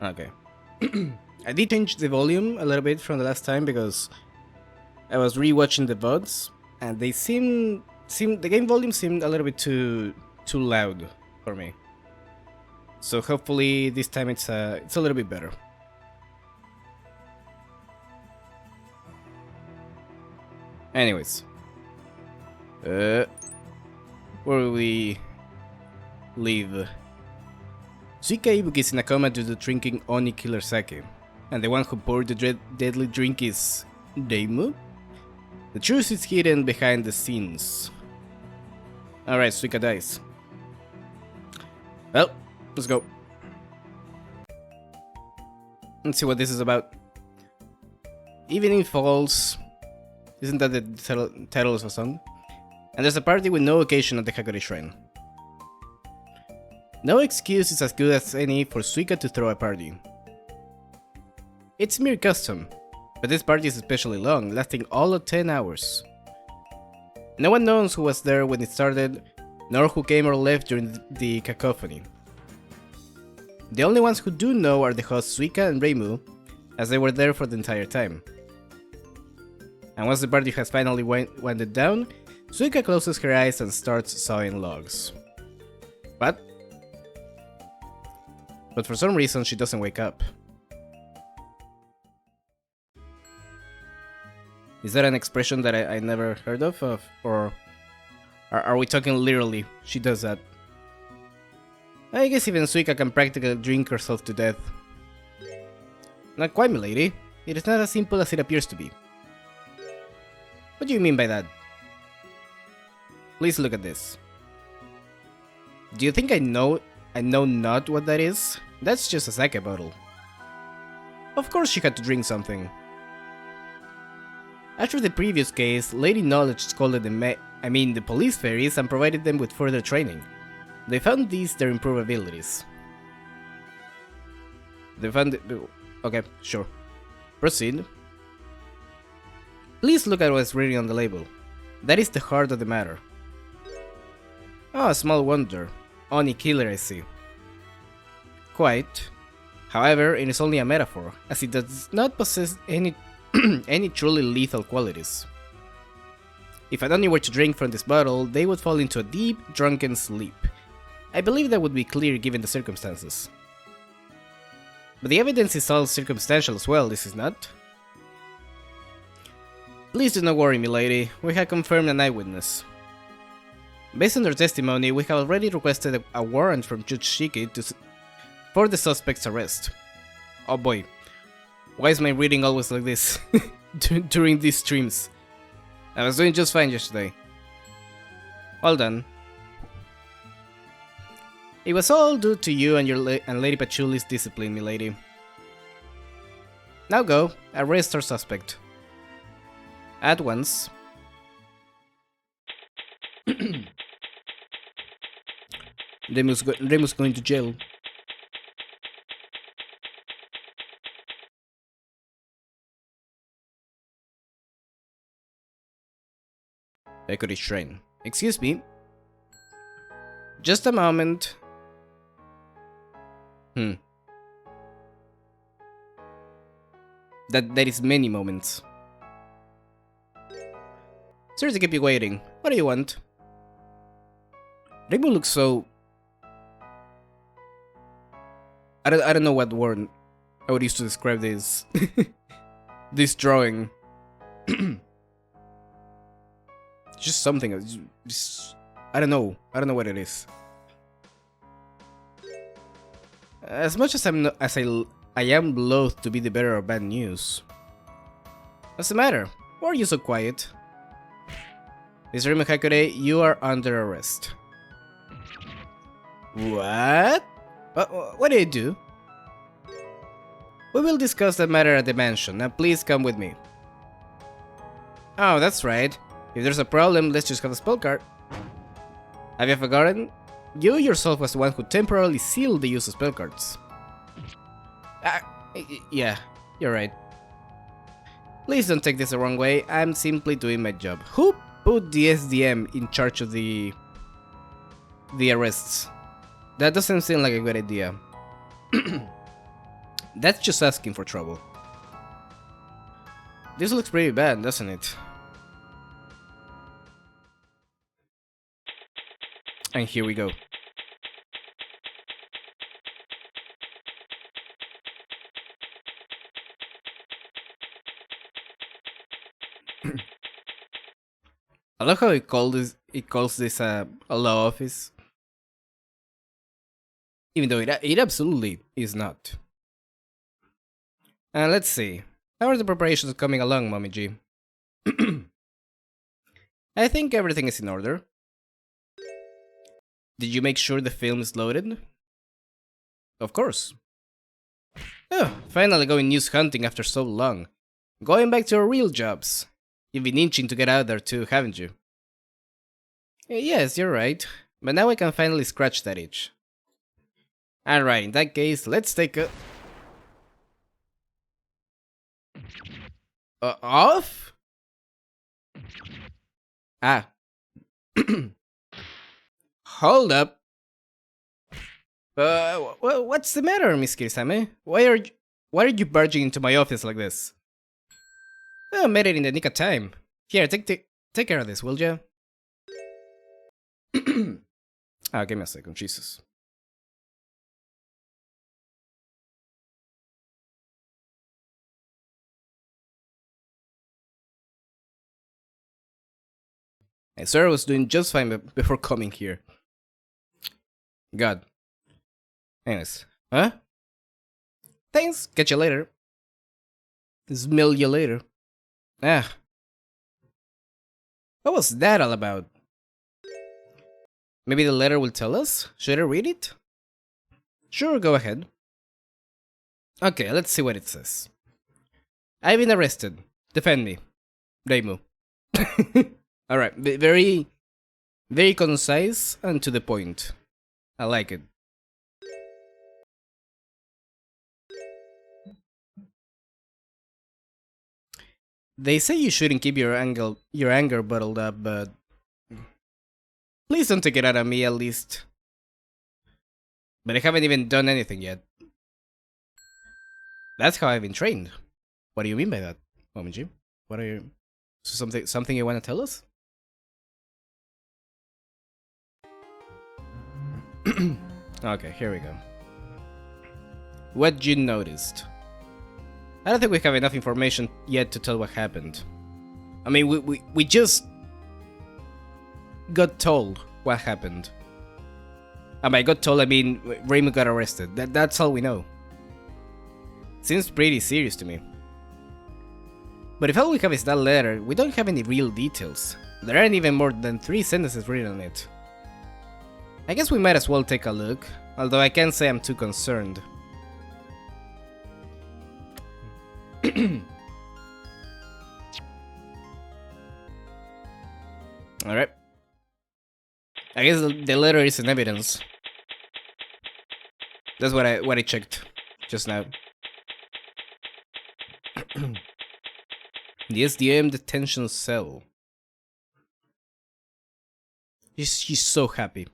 Okay. I did change the volume a little bit from the last time because I was rewatching the VODs and they the game volume seemed a little bit too loud for me. So hopefully this time it's a little bit better. Anyways, where will we leave? Suika Ibuki is in a coma due to drinking Oni Killer Sake, and the one who poured the deadly drink is Reimu? The truth is hidden behind the scenes. Alright, Suika dies. Well, let's go. Let's see what this is about. Evening falls. Isn't that the title of a song? And there's a party with no occasion at the Hakori Shrine. No excuse is as good as any for Suika to throw a party. It's mere custom, but this party is especially long, lasting all of 10 hours. No one knows who was there when it started, nor who came or left during the cacophony. The only ones who do know are the hosts Suika and Reimu, as they were there for the entire time. And once the party has finally winded down, Suika closes her eyes and starts sawing logs. But for some reason she doesn't wake up. Is that an expression that I never heard of, or are we talking literally? She does that. I guess even Suika can practically drink herself to death. Not quite, milady. It is not as simple as it appears to be. What do you mean by that? Please look at this. Do you think I know not what that is? That's just a sake bottle. Of course she had to drink something. After the previous case, Lady Knowledge scolded the police fairies and provided them with further training. They found these their improved abilities. Okay, sure. Proceed. Please look at what's written on the label. That is the heart of the matter. Oh, small wonder. Oni killer, I see. Quite. However, it is only a metaphor, as it does not possess any any truly lethal qualities. If an Oni were to drink from this bottle, they would fall into a deep, drunken sleep. I believe that would be clear given the circumstances. But the evidence is all circumstantial as well, is it not? Please do not worry, milady. We have confirmed an eyewitness. Based on their testimony, we have already requested a warrant from Judge Shiki for the suspect's arrest. Oh boy. Why is my reading always like this during these streams? I was doing just fine yesterday. Well done. It was all due to you and and Lady Patchouli's discipline, milady. Now go, arrest our suspect. At once. Remus going to jail. Hakori Shrine. Excuse me. Just a moment. That is many moments. Sorry to keep you waiting. What do you want? Rainbow looks so... I don't know what word I would use to describe this this drawing. Just something. Just, I don't know what it is. As much as I am loath to be the bearer of bad news. What's the matter? Why are you so quiet? Mr. Hakore, you are under arrest. What? What did I do? We will discuss that matter at the mansion. Now please come with me. Oh, that's right. If there's a problem, let's just have a spell card. Have you forgotten? You yourself was the one who temporarily sealed the use of spell cards. Yeah, you're right. Please don't take this the wrong way, I'm simply doing my job. Who put the SDM in charge of the arrests? That doesn't seem like a good idea. That's just asking for trouble. This looks pretty bad, doesn't it? And here we go. I love how it calls this a law office. Even though it absolutely is not. Let's see. How are the preparations coming along, Mommy G? I think everything is in order. Did you make sure the film is loaded? Of course. Oh, finally going news hunting after so long. Going back to our real jobs. You've been itching to get out there too, haven't you? Yes, you're right. But now I can finally scratch that itch. Alright, in that case, let's take a... off? Ah. Hold up. What's the matter, Miss Kirisame? Why are you barging into my office like this? I made it in the nick of time. Here, take care of this, will ya? Give me a second, Jesus. Hey, sir was doing just fine before coming here. God. Anyways, huh? Thanks, catch you later. Smell you later. Ah. What was that all about? Maybe the letter will tell us? Should I read it? Sure, go ahead. Okay, let's see what it says. I've been arrested. Defend me. Reimu. Alright, very concise and to the point. I like it. They say you shouldn't keep your anger bottled up, but... Please don't take it out on me, at least. But I haven't even done anything yet. That's how I've been trained. What do you mean by that, Momiji? What are you... Something you want to tell us? Okay, here we go. What you noticed. I don't think we have enough information yet to tell what happened. I mean, we just got told what happened. And by got told, I mean Reimu got arrested. That's all we know. Seems pretty serious to me. But if all we have is that letter, we don't have any real details. There aren't even more than 3 sentences written on it. I guess we might as well take a look, although I can't say I'm too concerned. Alright. I guess the letter is an evidence. That's what I checked just now. The SDM detention cell. She's so happy.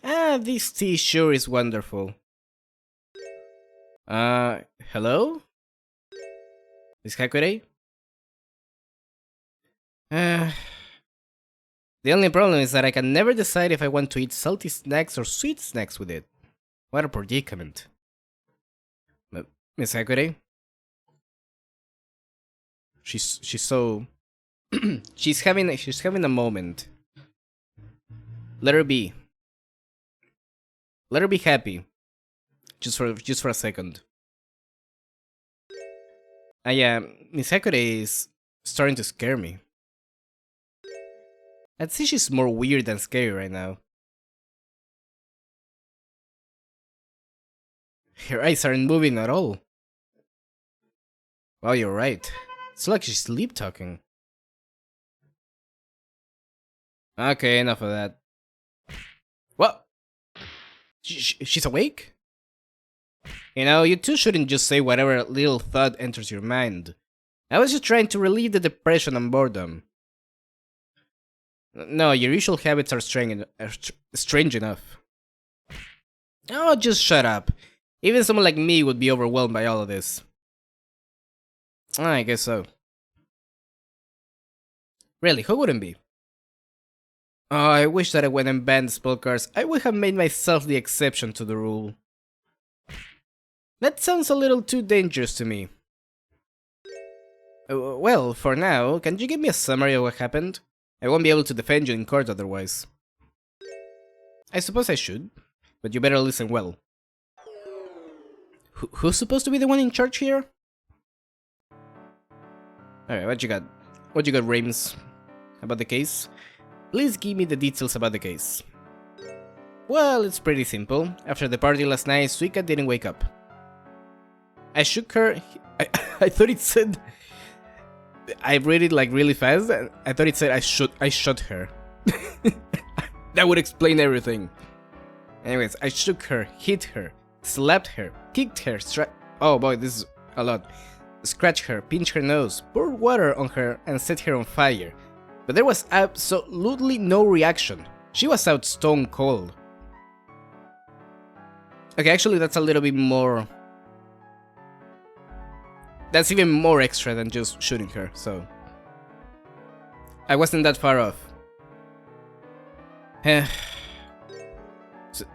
Ah, this tea sure is wonderful. Hello? Is Gyakuten? The only problem is that I can never decide if I want to eat salty snacks or sweet snacks with it. What a predicament. Miss Gyakuten? She's so... she's having a moment. Let her be. Let her be happy. Just for a second. Yeah, Miss Gyakuten is starting to scare me. I'd say she's more weird than scary right now. Her eyes aren't moving at all. Wow, you're right. It's like she's sleep talking. Okay, enough of that. What? She's awake? You know, you two shouldn't just say whatever little thought enters your mind. I was just trying to relieve the depression and boredom. No, your usual habits are strange enough. Oh, just shut up. Even someone like me would be overwhelmed by all of this. I guess so. Really, who wouldn't be? Oh, I wish that when I banned spell cards, I would have made myself the exception to the rule. That sounds a little too dangerous to me. Well, for now, can you give me a summary of what happened? I won't be able to defend you in court otherwise. I suppose I should, but you better listen well. Who's supposed to be the one in charge here? Alright, what you got? What you got, Rames? About the case? Please give me the details about the case. Well, it's pretty simple. After the party last night, Suika didn't wake up. I shook her. I thought it said. I read it like really fast. I thought it said I shot her. That would explain everything. Anyways, I shook her, hit her, slapped her, kicked her, oh boy, this is a lot. Scratched her, pinched her nose, poured water on her, and set her on fire. But there was absolutely no reaction. She was out stone cold. Okay, actually that's a little bit more... That's even more extra than just shooting her, so... I wasn't that far off.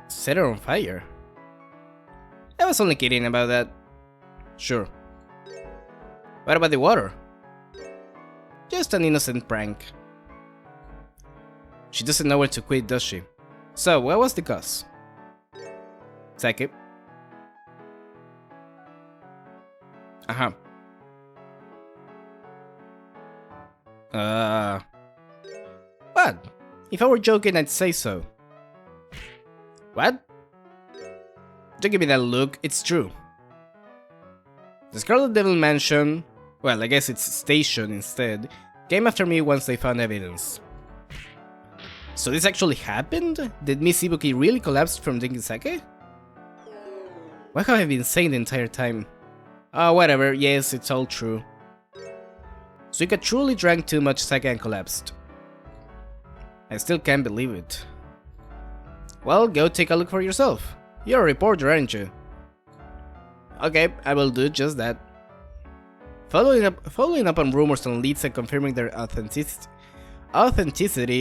Set her on fire? I was only kidding about that. Sure. What about the water? Just an innocent prank. She doesn't know where to quit, does she? So, what was the cause? Sake. Uh-huh. What? If I were joking, I'd say so. What? Don't give me that look, it's true. The Scarlet Devil Mansion, well, I guess it's station instead, came after me once they found evidence. So this actually happened? Did Miss Ibuki really collapse from drinking sake? What have I been saying the entire time? Oh, whatever, yes, it's all true. Suika truly drank too much sake and collapsed. I still can't believe it. Well, go take a look for yourself. You're a reporter, aren't you? Okay, I will do just that. Following up on rumors and leads and confirming their authenticity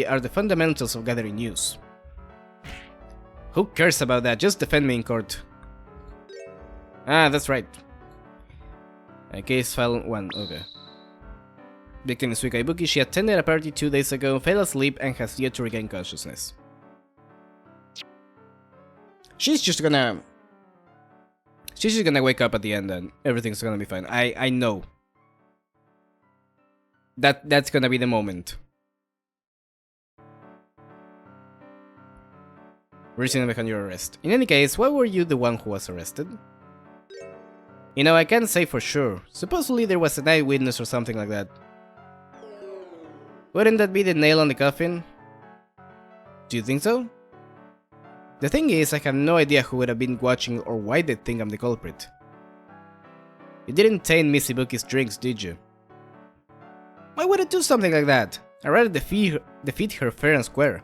are the fundamentals of gathering news. Who cares about that? Just defend me in court. Ah, that's right. Case file 1, okay. Victim is Suika Ibuki. She attended a party 2 days ago, fell asleep, and has yet to regain consciousness. She's just gonna wake up at the end and everything's gonna be fine. I know. That's gonna be the moment. Reason behind your arrest. In any case, why were you the one who was arrested? You know, I can't say for sure. Supposedly there was an eyewitness or something like that. Wouldn't that be the nail on the coffin? Do you think so? The thing is, I have no idea who would have been watching or why they think I'm the culprit. You didn't taint Miss Ibuki's drinks, did you? Why would I do something like that? I'd rather defeat her fair and square.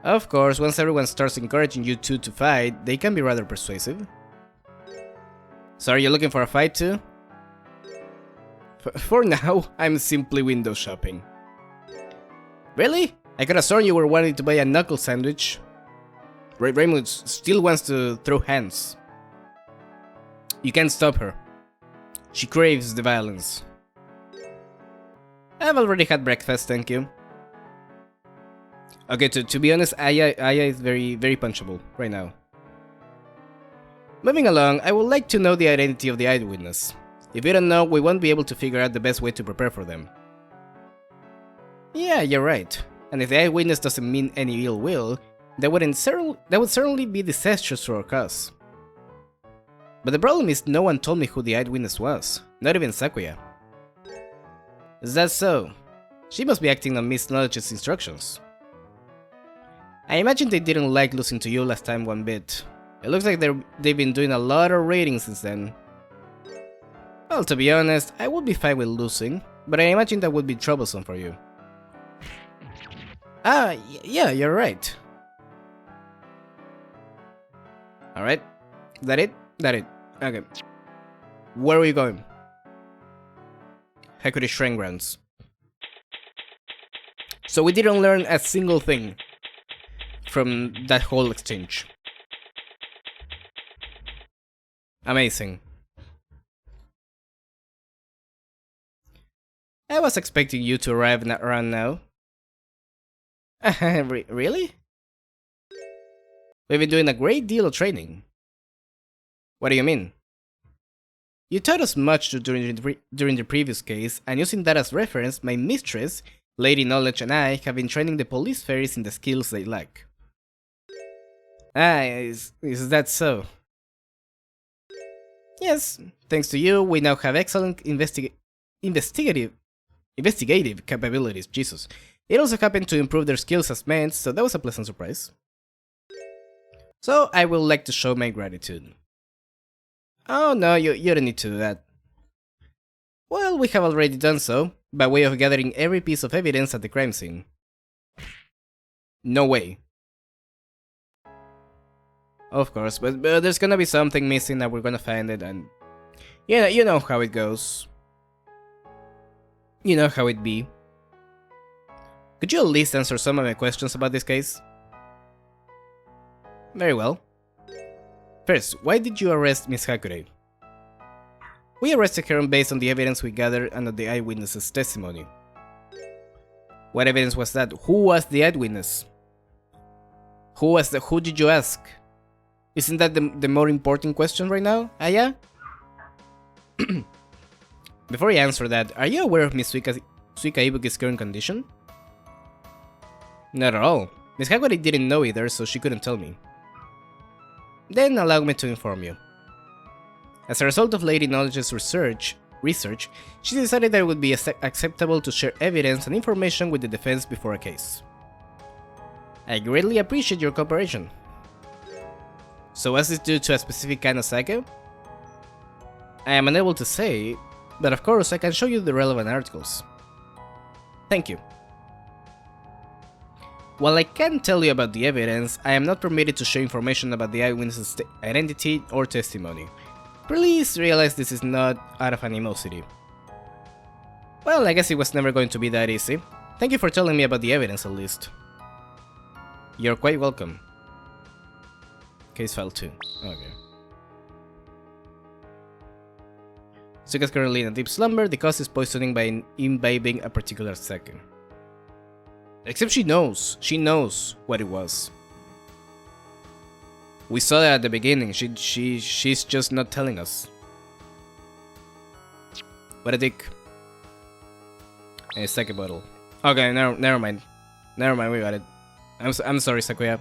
Of course, once everyone starts encouraging you two to fight, they can be rather persuasive. So are you looking for a fight too? For now, I'm simply window shopping. Really? I could have sworn you were wanting to buy a knuckle sandwich. Raymond still wants to throw hands. You can't stop her. She craves the violence. I've already had breakfast, thank you. Okay, to be honest, Aya is very punchable right now. Moving along, I would like to know the identity of the eyewitness. If you don't know, we won't be able to figure out the best way to prepare for them. Yeah, you're right. And if the eyewitness doesn't mean any ill will, that would certainly be disastrous for our cause. But the problem is no one told me who the eyewitness was, not even Sakuya. Is that so? She must be acting on Miss Knowledge's instructions. I imagine they didn't like losing to you last time one bit. It looks like they've been doing a lot of raiding since then. Well, to be honest, I would be fine with losing, but I imagine that would be troublesome for you. Yeah, you're right. Alright, That it? That it. Okay. Where are we going? Gyakuten Shrine Grounds. So we didn't learn a single thing from that whole exchange. Amazing. I was expecting you to arrive around now. Really? We've been doing a great deal of training. What do you mean? You taught us much during the previous case, and using that as reference, my mistress, Lady Knowledge, and I have been training the police fairies in the skills they lack. Ah, is that so? Yes, thanks to you, we now have excellent investigative capabilities, Jesus. It also happened to improve their skills as men, so that was a pleasant surprise. So I would like to show my gratitude. Oh no, you don't need to do that. Well, we have already done so, by way of gathering every piece of evidence at the crime scene. No way. Of course, but there's gonna be something missing that we're gonna find it, and yeah, you know how it goes. You know how it be. Could you at least answer some of my questions about this case? Very well. First, why did you arrest Miss Gyakuten? We arrested her based on the evidence we gathered and on the eyewitness's testimony. What evidence was that? Who was the eyewitness? Who did you ask? Isn't that the more important question right now, Aya? Before I answer that, are you aware of Miss Suika Ibuki's current condition? Not at all. Miss Gyakuten didn't know either, so she couldn't tell me. Then allow me to inform you. As a result of Lady Knowledge's research, she decided that it would be acceptable to share evidence and information with the defense before a case. I greatly appreciate your cooperation. So was this due to a specific kind of psycho? I am unable to say, but of course I can show you the relevant articles. Thank you. While I can tell you about the evidence, I am not permitted to share information about the eyewitness's identity or testimony. Please realize this is not out of animosity. Well, I guess it was never going to be that easy. Thank you for telling me about the evidence at least. You're quite welcome. Case file 2. Okay. Suika is currently in a deep slumber. The cause is poisoning by imbibing a particular second. Except she knows. She knows what it was. We saw that at the beginning. She's just not telling us. What a dick. A second bottle. Okay, never mind. Never mind, we got it. I'm sorry, Sakuya.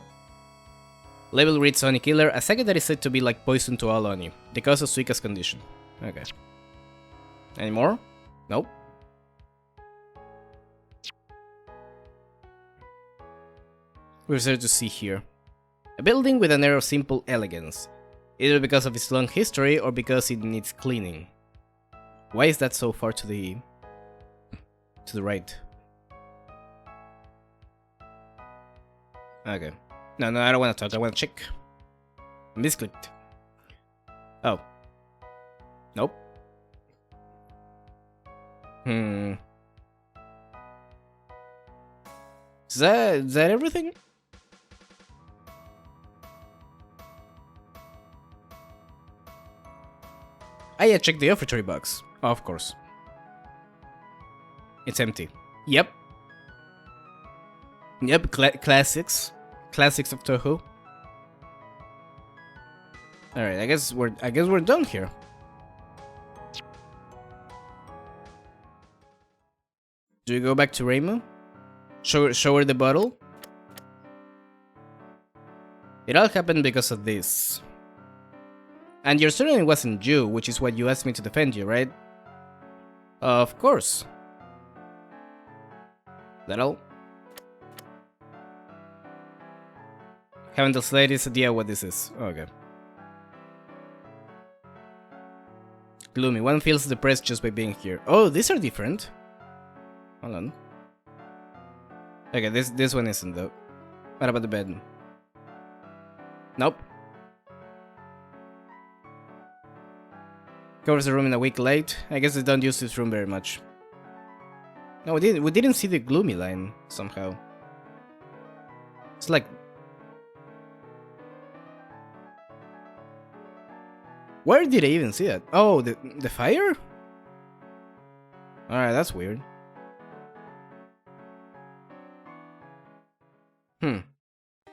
Label reads Oni Killer, a second that is said to be like poison to all Oni, the cause of Suika's condition. Okay. Any more? Nope. What's there to see here? A building with an air of simple elegance, either because of its long history or because it needs cleaning. Why is that so far to the right? Okay. No, I don't want to talk. I want to check. Misclicked. Oh. Nope. Is that everything? I checked the offertory box. Oh, of course. It's empty. Yep. Yep, classics. Classics of Touhou. Alright, I guess we're done here. Do we go back to Reimu? Show her the bottle? It all happened because of this. And you're certain it wasn't you, which is what you asked me to defend you, right? Of course. That all? Haven't the slightest idea what this is. Okay. Gloomy. One feels depressed just by being here. Oh, these are different. Hold on. Okay, this one isn't though. What about the bed? Nope. Covers the room in a week late. I guess they don't use this room very much. No, we didn't see the gloomy line somehow. It's like... Where did I even see that? Oh, the fire? Alright, that's weird.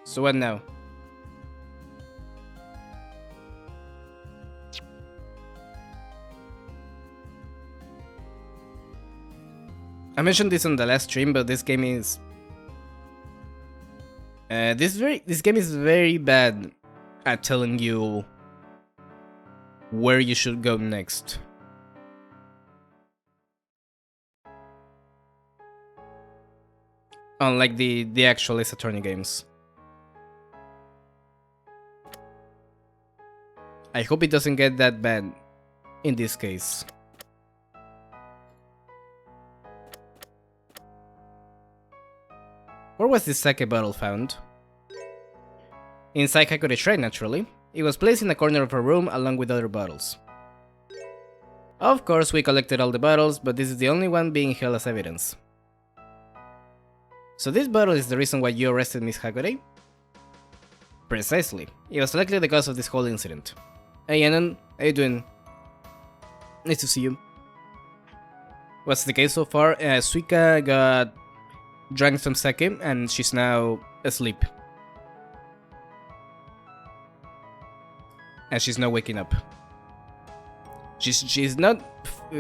So what now? I mentioned this on the last stream, but this game is... this game is very bad at telling you where you should go next. Unlike the actual Ace Attorney games. I hope it doesn't get that bad in this case. Where was this sake bottle found? Inside Hakure's shrine, naturally. It was placed in a corner of her room along with other bottles. Of course, we collected all the bottles, but this is the only one being held as evidence. So this bottle is the reason why you arrested Miss Hakure? Precisely. It was likely the cause of this whole incident. Hey Anon, how you doing? Nice to see you. What's the case so far? Suika drank some sake and she's now asleep. And she's not waking up. She's not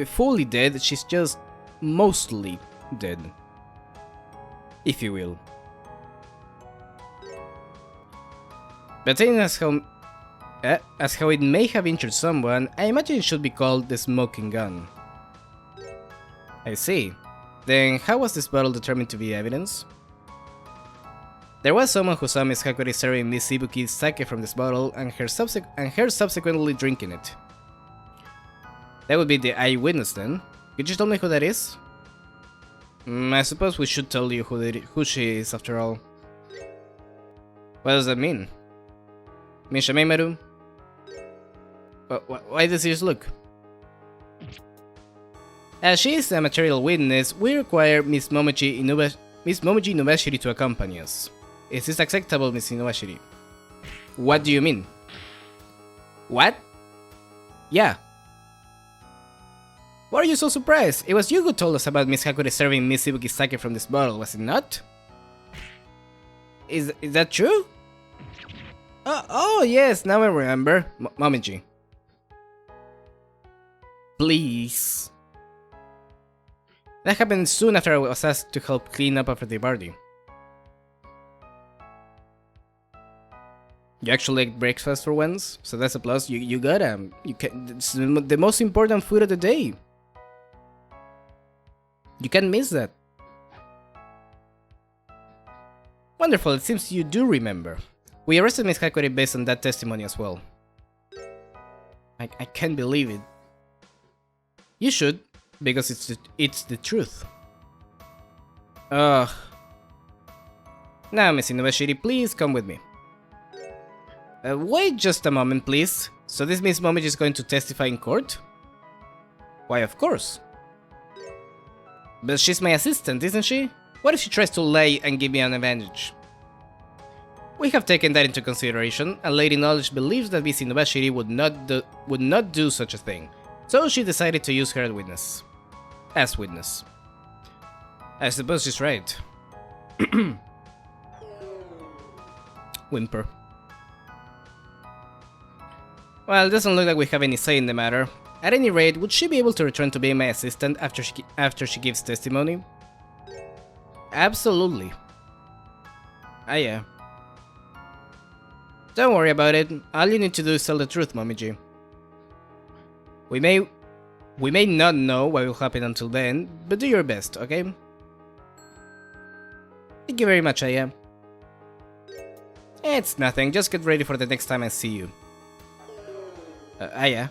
fully dead, she's just mostly dead. If you will. But seeing as how it may have injured someone, I imagine it should be called the smoking gun. I see. Then how was this bottle determined to be evidence? There was someone who saw Miss Hakure serving Miss Ibuki's sake from this bottle and her subsequently drinking it. That would be the eyewitness then. Could you tell me who that is? I suppose we should tell you who she is after all. What does that mean? Misha Meimaru? Why does this look? As she is a material witness, we require Miss Momoji Inubashiri to accompany us. Is this acceptable, Miss Inubashiri? What do you mean? What? Yeah. Why are you so surprised? It was you who told us about Miss Hakure serving Miss Ibuki's sake from this bottle, was it not? Is that true? Oh yes, now I remember. Momiji. Please. That happened soon after I was asked to help clean up after the party. You actually ate breakfast for once, so that's a plus. You got them. It's the most important food of the day. You can't miss that. Wonderful, it seems you do remember. We arrested Miss Hakure based on that testimony as well. I can't believe it. You should, because it's the truth. Ugh. Now, Miss Inubashiri, please come with me. Wait just a moment, please. So this means Momiji is going to testify in court? Why, of course. But she's my assistant, isn't she? What if she tries to lie and give me an advantage? We have taken that into consideration, and Lady Knowledge believes that Miss Inubashiri would not do such a thing, so she decided to use her as witness. I suppose she's right. Whimper. Well, it doesn't look like we have any say in the matter. At any rate, would she be able to return to being my assistant after she gives testimony? Absolutely. Ah yeah. Don't worry about it. All you need to do is tell the truth, Momiji. We may not know what will happen until then, but do your best, okay? Thank you very much, Aya. It's nothing, just get ready for the next time I see you. Aya.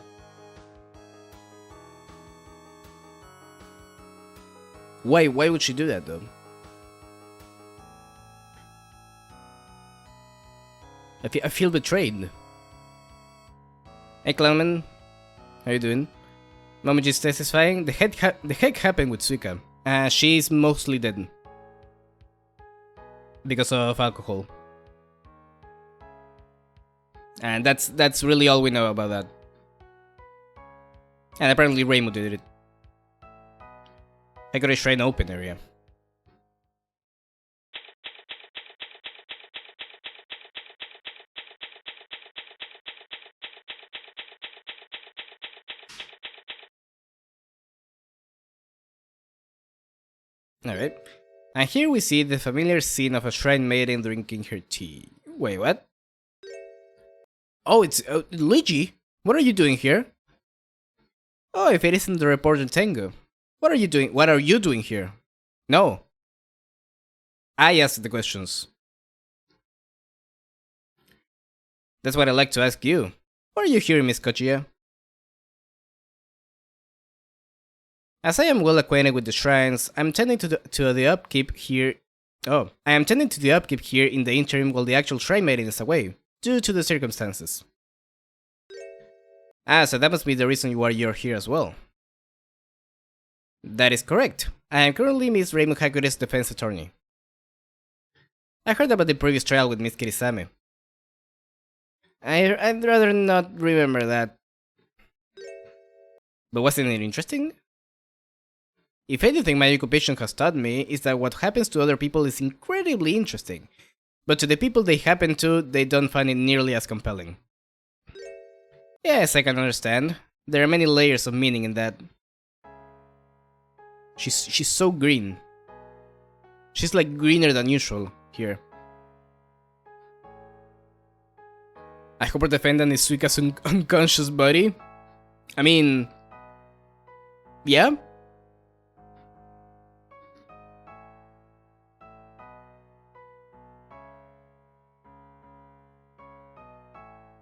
Why would she do that though? I feel betrayed. Hey Clement, how you doing? Momoji is testifying. The heck happened with Suika. She's mostly dead. Because of alcohol. And that's really all we know about that. And apparently Reimu did it. I got a shrine open area. Alright. And here we see the familiar scene of a shrine maiden drinking her tea. Wait, what? Oh, it's Luigi. What are you doing here? Oh, if it isn't the reporter Tengu. What are you doing? What are you doing here? No. I asked the questions. That's what I like to ask you. What are you here, Miss Kochiya? As I am well acquainted with the shrines, I'm tending to the upkeep here. Oh, I am tending to the upkeep here in the interim while the actual shrine maiden is away, due to the circumstances. Ah, so that must be the reason why you're here as well. That is correct. I am currently Miss Reimu Hakure's defense attorney. I heard about the previous trial with Miss Kirisame. I'd rather not remember that. But wasn't it interesting? If anything my occupation has taught me is that what happens to other people is incredibly interesting, but to the people they happen to, they don't find it nearly as compelling. Yes, I can understand. There are many layers of meaning in that. She's so green. She's like greener than usual here. I hope our defendant is Suika's unconscious body. I mean... yeah?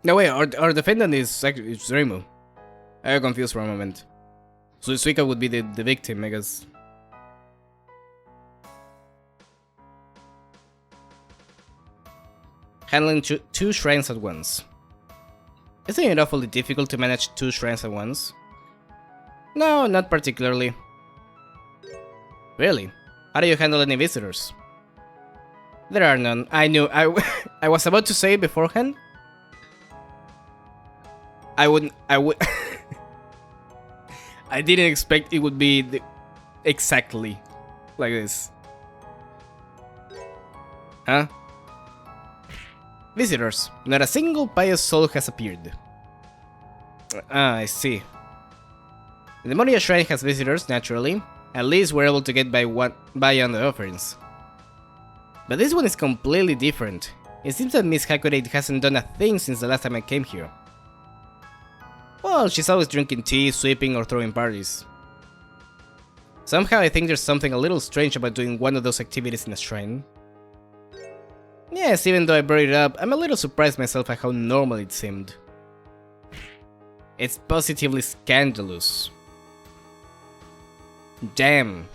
No wait, our defendant is actually Reimu. I got confused for a moment. So Suika would be the victim, I guess. Handling two shrines at once. Isn't it awfully difficult to manage two shrines at once? No, not particularly. Really? How do you handle any visitors? There are none. I knew. I was about to say beforehand. I would. I didn't expect it would be exactly like this. Huh? Visitors. Not a single pious soul has appeared. Ah, I see. The Moria Shrine has visitors, naturally. At least we're able to get by on the offerings. But this one is completely different. It seems that Miss Hakure hasn't done a thing since the last time I came here. Well, she's always drinking tea, sweeping, or throwing parties. Somehow I think there's something a little strange about doing one of those activities in a shrine. Yes, even though I brought it up, I'm a little surprised myself at how normal it seemed. It's positively scandalous. Damn.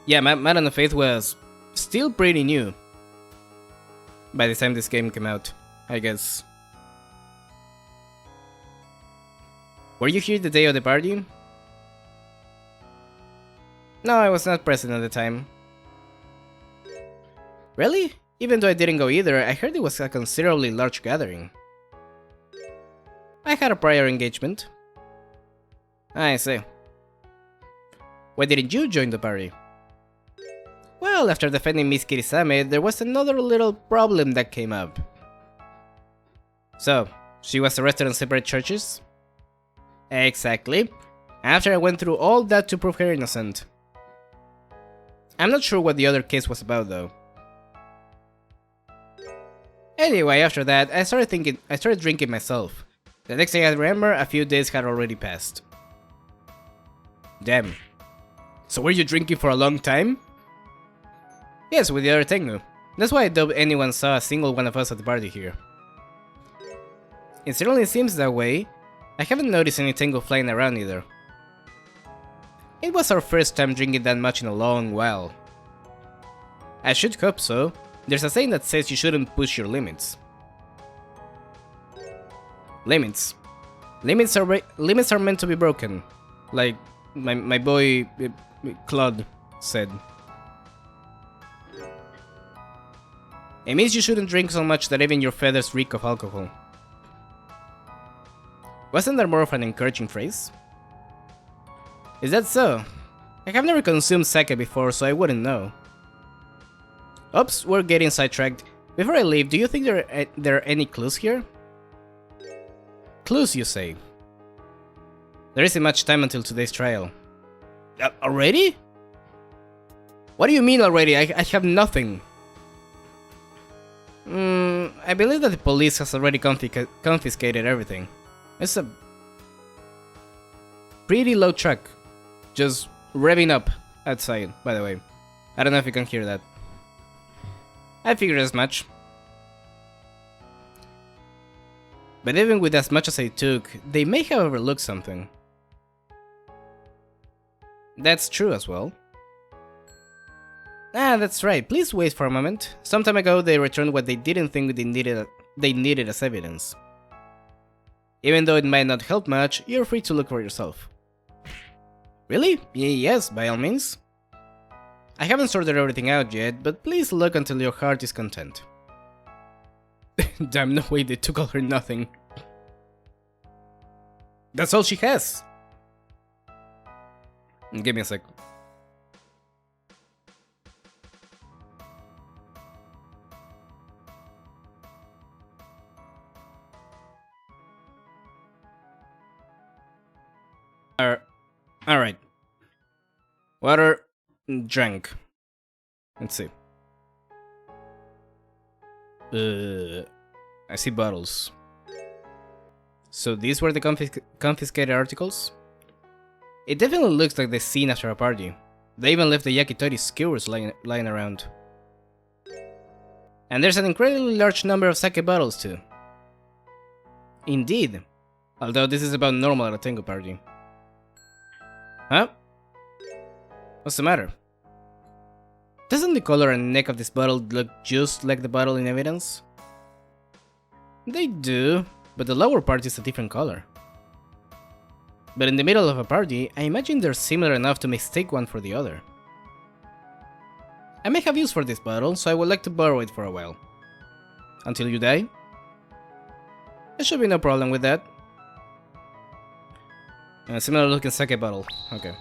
Yeah, Madden of Faith was still pretty new by the time this game came out, I guess. Were you here the day of the party? No, I was not present at the time. Really? Even though I didn't go either, I heard it was a considerably large gathering. I had a prior engagement. I see. Why didn't you join the party? Well, after defending Miss Kirisame, there was another little problem that came up. So, she was arrested on separate charges? Exactly. After I went through all that to prove her innocent. I'm not sure what the other case was about though. Anyway, after that, I started drinking myself. The next thing I remember, a few days had already passed. Damn. So were you drinking for a long time? Yes, with the other Tengu. That's why I doubt anyone saw a single one of us at the party here. It certainly seems that way. I haven't noticed any Tengu flying around either. It was our first time drinking that much in a long while. I should hope so. There's a saying that says you shouldn't push your limits. Limits? Limits are meant to be broken, like my boy Claude said. It means you shouldn't drink so much that even your feathers reek of alcohol. Wasn't that more of an encouraging phrase? Is that so? I have never consumed sake before, so I wouldn't know. Oops, we're getting sidetracked. Before I leave, do you think there are any clues here? Clues, you say? There isn't much time until today's trial. Already? What do you mean already? I have nothing. I believe that the police has already confiscated everything. It's a pretty low truck. Just revving up outside, by the way. I don't know if you can hear that. I figured as much. But even with as much as I took, they may have overlooked something. That's true as well. Ah, that's right. Please wait for a moment. Some time ago, they returned what they didn't think they needed as evidence. Even though it might not help much, you're free to look for yourself. Really? Yes, by all means. I haven't sorted everything out yet, but please look until your heart is content. Damn, no way they took all her nothing. That's all she has. Give me a sec. Alright. Water, drank. Let's see. I see bottles. So these were the confiscated articles? It definitely looks like the scene after a party. They even left the yakitori skewers lying around. And there's an incredibly large number of sake bottles too. Indeed. Although this is about normal at a tango party. Huh? What's the matter? Doesn't the color and neck of this bottle look just like the bottle in evidence? They do, but the lower part is a different color. But in the middle of a party, I imagine they're similar enough to mistake one for the other. I may have use for this bottle, so I would like to borrow it for a while. Until you die? There should be no problem with that. A similar looking sake bottle. Okay.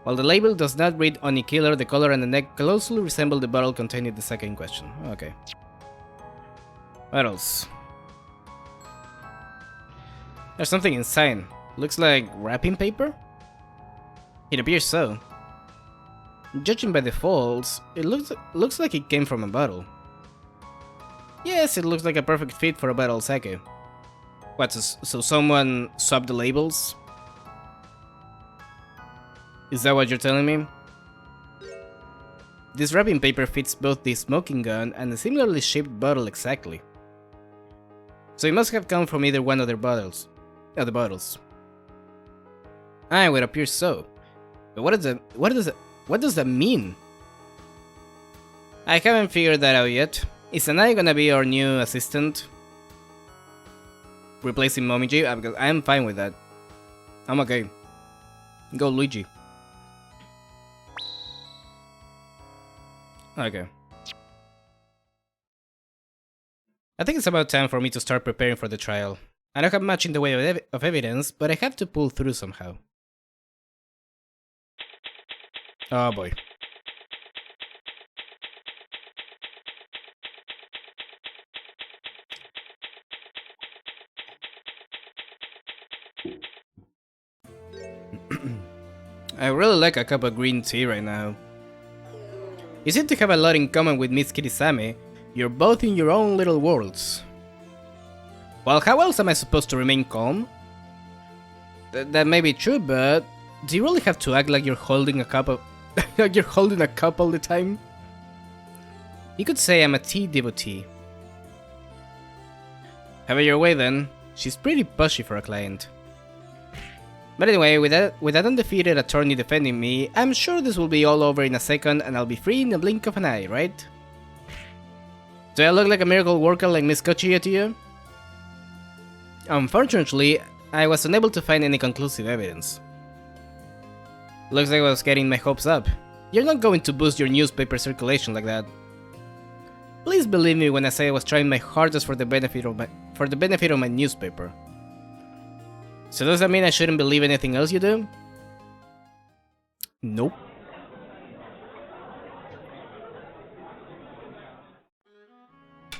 While the label does not read Oni Killer, the color and the neck closely resemble the bottle containing the sake in question. Okay. What else? There's something inside. Looks like wrapping paper? It appears so. Judging by the folds, it looks like it came from a bottle. Yes, it looks like a perfect fit for a bottle of sake. What, so someone swapped the labels? Is that what you're telling me? This wrapping paper fits both the smoking gun and the similarly shaped bottle exactly. So it must have come from either one of their bottles. The bottles. Ah, it would appear so. But what does that mean? I haven't figured that out yet. Is Anai gonna be our new assistant? Replacing Momiji? Because I'm fine with that. I'm okay. Go Luigi. Okay. I think it's about time for me to start preparing for the trial. I don't have much in the way of evidence, but I have to pull through somehow. Oh boy. I really like a cup of green tea right now. You seem to have a lot in common with Miss Kirisame. You're both in your own little worlds. Well, how else am I supposed to remain calm? That may be true, but do you really have to act like you're holding a cup of like you're holding a cup all the time? You could say I'm a tea devotee. Have it your way then. She's pretty pushy for a client. But anyway, with that undefeated attorney defending me, I'm sure this will be all over in a second and I'll be free in the blink of an eye, right? Do I look like a miracle worker like Miss Kochiya to you? Unfortunately, I was unable to find any conclusive evidence. Looks like I was getting my hopes up. You're not going to boost your newspaper circulation like that. Please believe me when I say I was trying my hardest for the benefit of my newspaper. So does that mean I shouldn't believe anything else you do? Nope.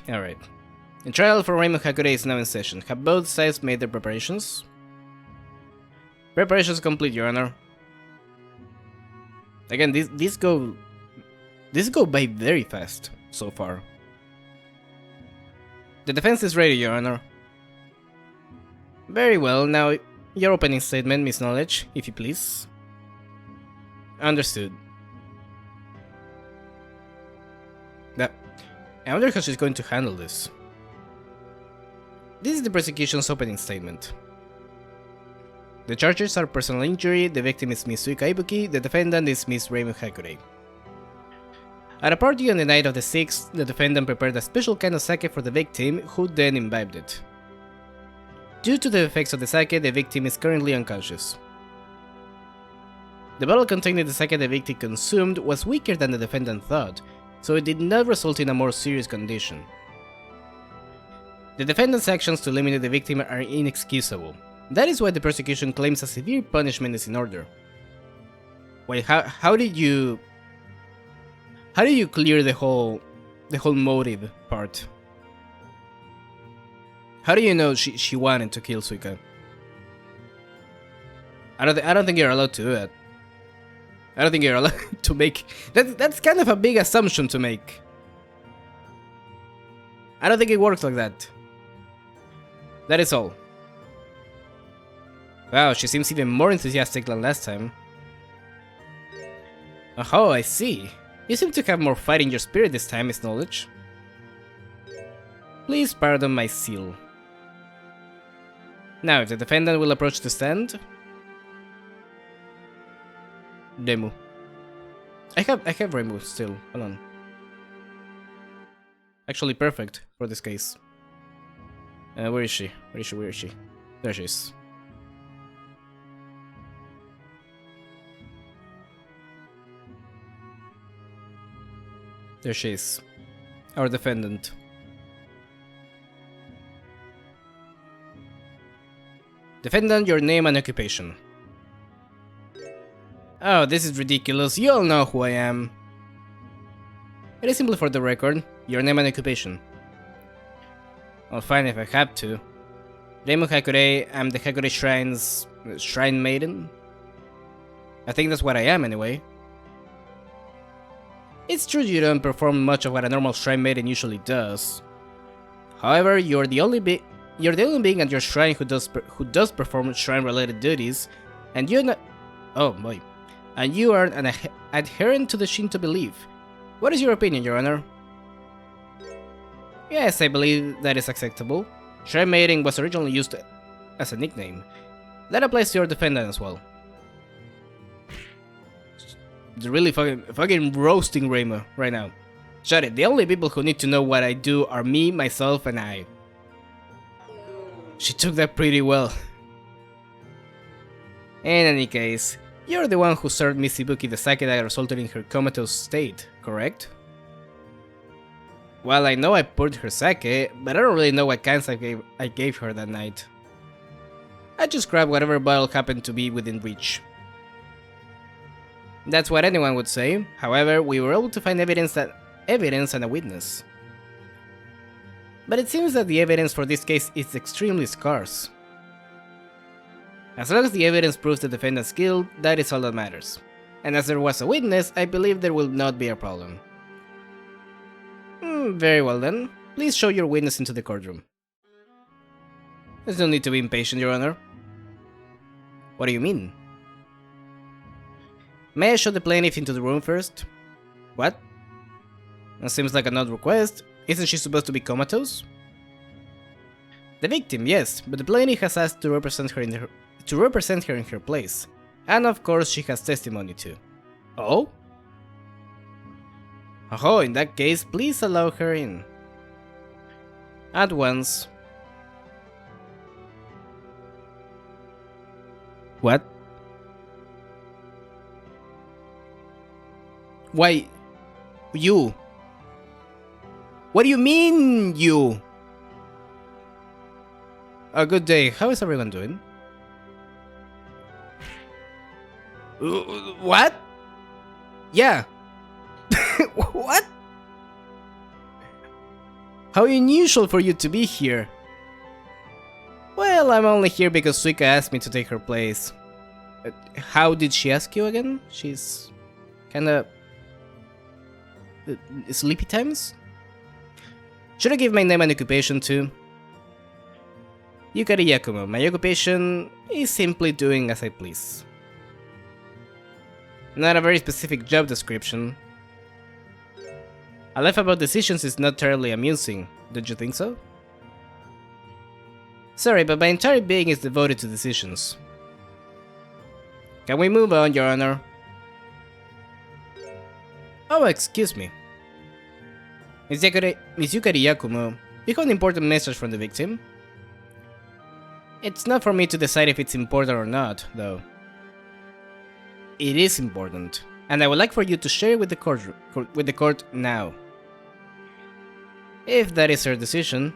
Alright. The trial for Raymond Hakure is now in session. Have both sides made their preparations? Preparations complete, Your Honor. Again, these go by very fast so far. The defense is ready, Your Honor. Very well, now your opening statement, Miss Knowledge, if you please. Understood. I wonder how she's going to handle this. This is the prosecution's opening statement. The charges are personal injury, the victim is Miss Suika Ibuki, the defendant is Miss Raymond Hakure. At a party on the night of the 6th, the defendant prepared a special kind of sake for the victim, who then imbibed it. Due to the effects of the sake, the victim is currently unconscious. The bottle containing the sake the victim consumed was weaker than the defendant thought, so it did not result in a more serious condition. The defendant's actions to eliminate the victim are inexcusable. That is why the prosecution claims a severe punishment is in order. Wait, how did you clear the whole motive part? How do you know she wanted to kill Suika? I don't think you're allowed to do that. I don't think you're allowed to make... That's kind of a big assumption to make. I don't think it works like that. That is all. Wow, she seems even more enthusiastic than last time. Oh, I see. You seem to have more fight in your spirit this time, Miss Knowledge. Please pardon my zeal. Now, if the defendant will approach the stand... Demu. I have Rainbow still. Hold on. Actually, perfect for this case. Where is she? Where is she? There she is. There she is. Our defendant. Defendant, your name and occupation. Oh, this is ridiculous. You all know who I am. It is simply for the record. Your name and occupation. Well, fine if I have to. Raymond Hakure, I'm the Hakure Shrine's Shrine Maiden. I think that's what I am anyway. It's true you don't perform much of what a normal Shrine Maiden usually does. However, you're the only being at your shrine who does perform shrine-related duties, and you're not... Oh boy. And you are an adherent to the Shinto belief. What is your opinion, Your Honor? Yes, I believe that is acceptable. Shrine Maiden was originally used as a nickname. That applies to your defendant as well. They're really fucking roasting Rayma right now. Shut it, the only people who need to know what I do are me, myself, and I. She took that pretty well. In any case, you're the one who served Miss Ibuki the sake that resulted in her comatose state, correct? Well, I know I poured her sake, but I don't really know what kinds I gave her that night. I just grabbed whatever bottle happened to be within reach. That's what anyone would say. However, we were able to find evidence and a witness. But it seems that the evidence for this case is extremely scarce. As long as the evidence proves the defendant's guilt, that is all that matters. And as there was a witness, I believe there will not be a problem. Very well then. Please show your witness into the courtroom. There's no need to be impatient, Your Honor. What do you mean? May I show the plaintiff into the room first? What? That seems like an odd request. Isn't she supposed to be comatose? The victim, yes, but the plaintiff has asked to represent her in her place. And of course she has testimony too. Oh? Oh, in that case, please allow her in. At once. What? Why? You? What do you mean, you? A good day. How is everyone doing? What? Yeah. What? How unusual for you to be here. Well, I'm only here because Suika asked me to take her place. How did she ask you again? She's kinda... sleepy times? Should I give my name and occupation too? Yukari Yakumo. My occupation is simply doing as I please. Not a very specific job description. A life about decisions is not terribly amusing, don't you think so? Sorry, but my entire being is devoted to decisions. Can we move on, Your Honor? Oh, excuse me. Miss Yukari Yakumo, you have an important message from the victim? It's not for me to decide if it's important or not, though. It is important, and I would like for you to share it with the court now. If that is her decision.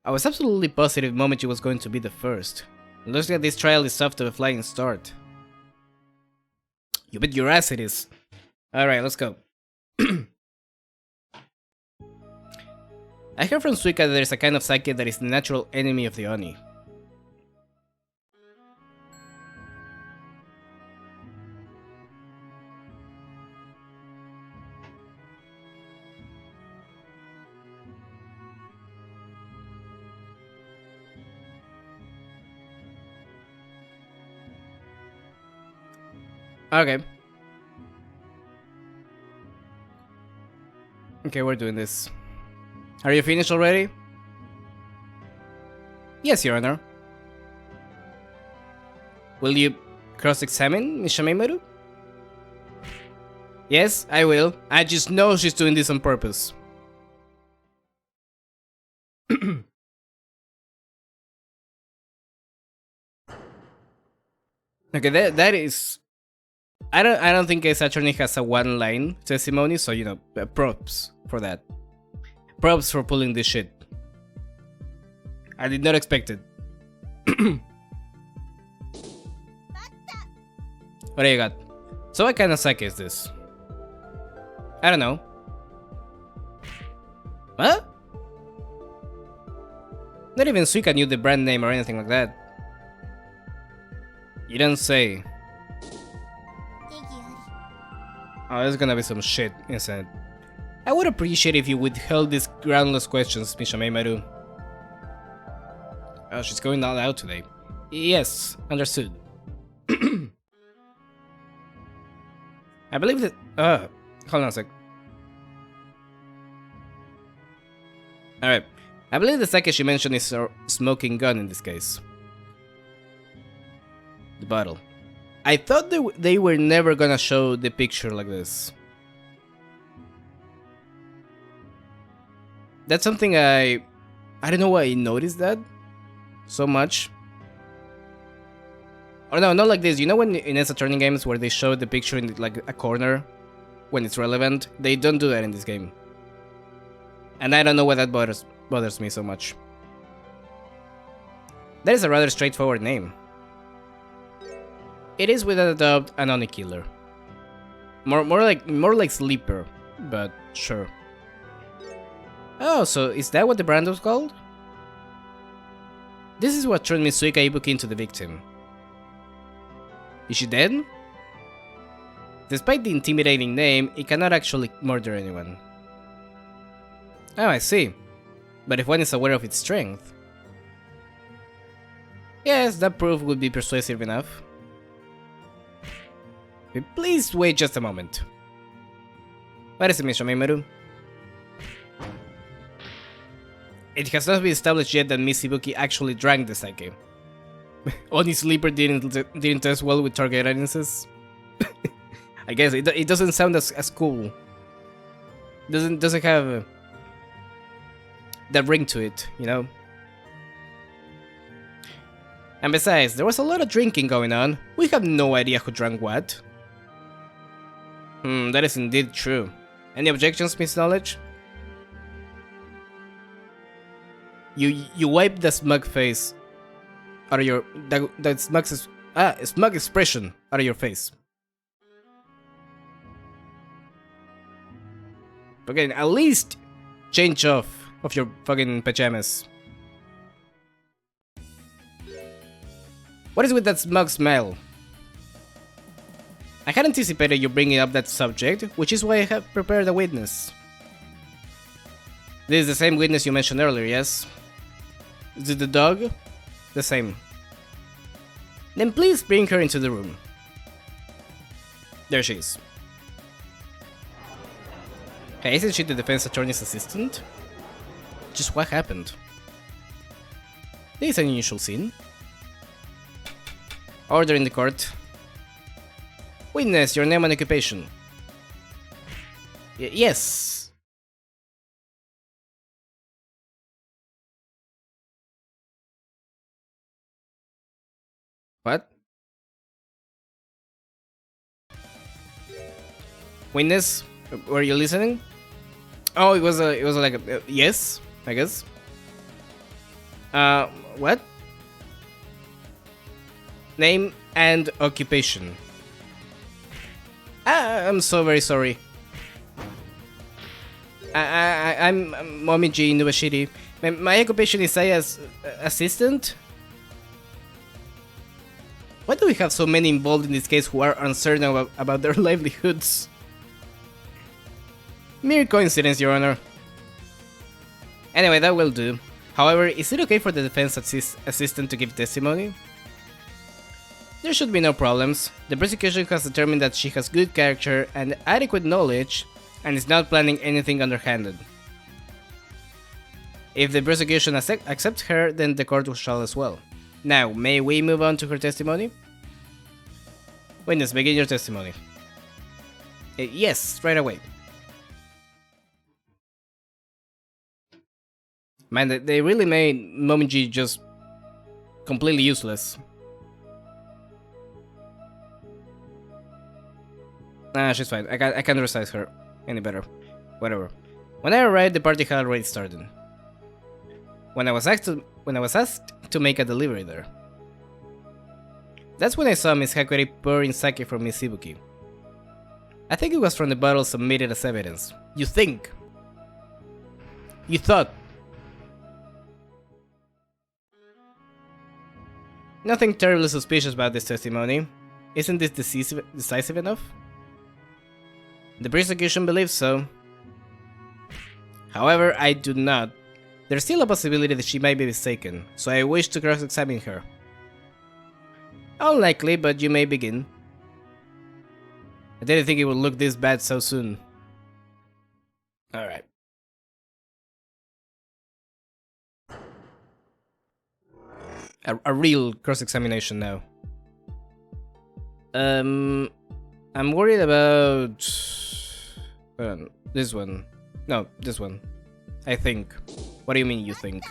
I was absolutely positive the moment she was going to be the first. Looks like this trial is off to a flying start. You bet your ass it is. Alright, let's go. I heard from Suika that there's a kind of psyche that is the natural enemy of the Oni. Okay. Okay, we're doing this. Are you finished already? Yes, Your Honor. Will you cross-examine Miss Shameimaru? Yes, I will. I just know she's doing this on purpose. Okay, that is... I don't think his attorney has a one-line testimony, so you know, props for that. Props for pulling this shit. I did not expect it. What do you got? So what kind of sake is this? I don't know. What? Not even Suika knew the brand name or anything like that. You don't say. Oh, there's gonna be some shit inside. I would appreciate if you withheld these groundless questions, Miss Shameimaru. Oh, she's going all out today. Yes, understood. I believe that... hold on a sec. Alright. I believe the sake she mentioned is a smoking gun in this case. The bottle. I thought they were never gonna show the picture like this. That's something I don't know why I noticed that so much. Or no, not like this. You know when in Ace Attorney games where they show the picture in like a corner when it's relevant? They don't do that in this game. And I don't know why that bothers me so much. That is a rather straightforward name. It is without a doubt an Oni killer. More like sleeper, but sure. Oh, so is that what the brand was called? This is what turned Miss Suika Ibuki into the victim. Is she dead? Despite the intimidating name, it cannot actually murder anyone. Oh, I see. But if one is aware of its strength... Yes, that proof would be persuasive enough. Please wait just a moment. What is it, Miss Shameimaru? It has not been established yet that Miss Ibuki actually drank the sake. Oni Sleeper didn't test well with target audiences. I guess it doesn't sound as cool. Doesn't have that ring to it, you know. And besides, there was a lot of drinking going on. We have no idea who drank what. That is indeed true. Any objections, Miss Knowledge? You wipe the smug face out of your that smug expression out of your face. Again, at least change off of your fucking pajamas. What is with that smug smile? I had anticipated you bringing up that subject, which is why I have prepared a witness. This is the same witness you mentioned earlier, yes? Is it the dog? The same. Then please bring her into the room. There she is. Hey, isn't she the defense attorney's assistant? Just what happened? This is an unusual scene. Order in the court. Witness, your name and occupation. Yes. What? Witness, were you listening? Oh, it was like a yes, I guess. What? Name and occupation. I'm so very sorry. I'm Momiji Inuashiri. My occupation is as assistant. Why do we have so many involved in this case who are uncertain about their livelihoods? Mere coincidence, Your Honor. Anyway, that will do. However, is it okay for the defense assistant to give testimony? There should be no problems. The prosecution has determined that she has good character and adequate knowledge and is not planning anything underhanded. If the prosecution accepts her, then the court shall as well. Now, may we move on to her testimony? Witness, begin your testimony. Yes, right away. Man, they really made Momiji just completely useless. Nah, she's fine. I can't recite her any better. Whatever. When I arrived, the party had already started. When I was asked to make a delivery there. That's when I saw Miss Hakuari pouring sake from Miss Ibuki. I think it was from the bottle submitted as evidence. You think? You thought? Nothing terribly suspicious about this testimony. Isn't this decisive enough? The prosecution believes so. However, I do not. There's still a possibility that she might be mistaken, so I wish to cross-examine her. Unlikely, but you may begin. I didn't think it would look this bad so soon. Alright. A real cross-examination now. I'm worried about... this one. No, this one. I think. What do you mean, you think?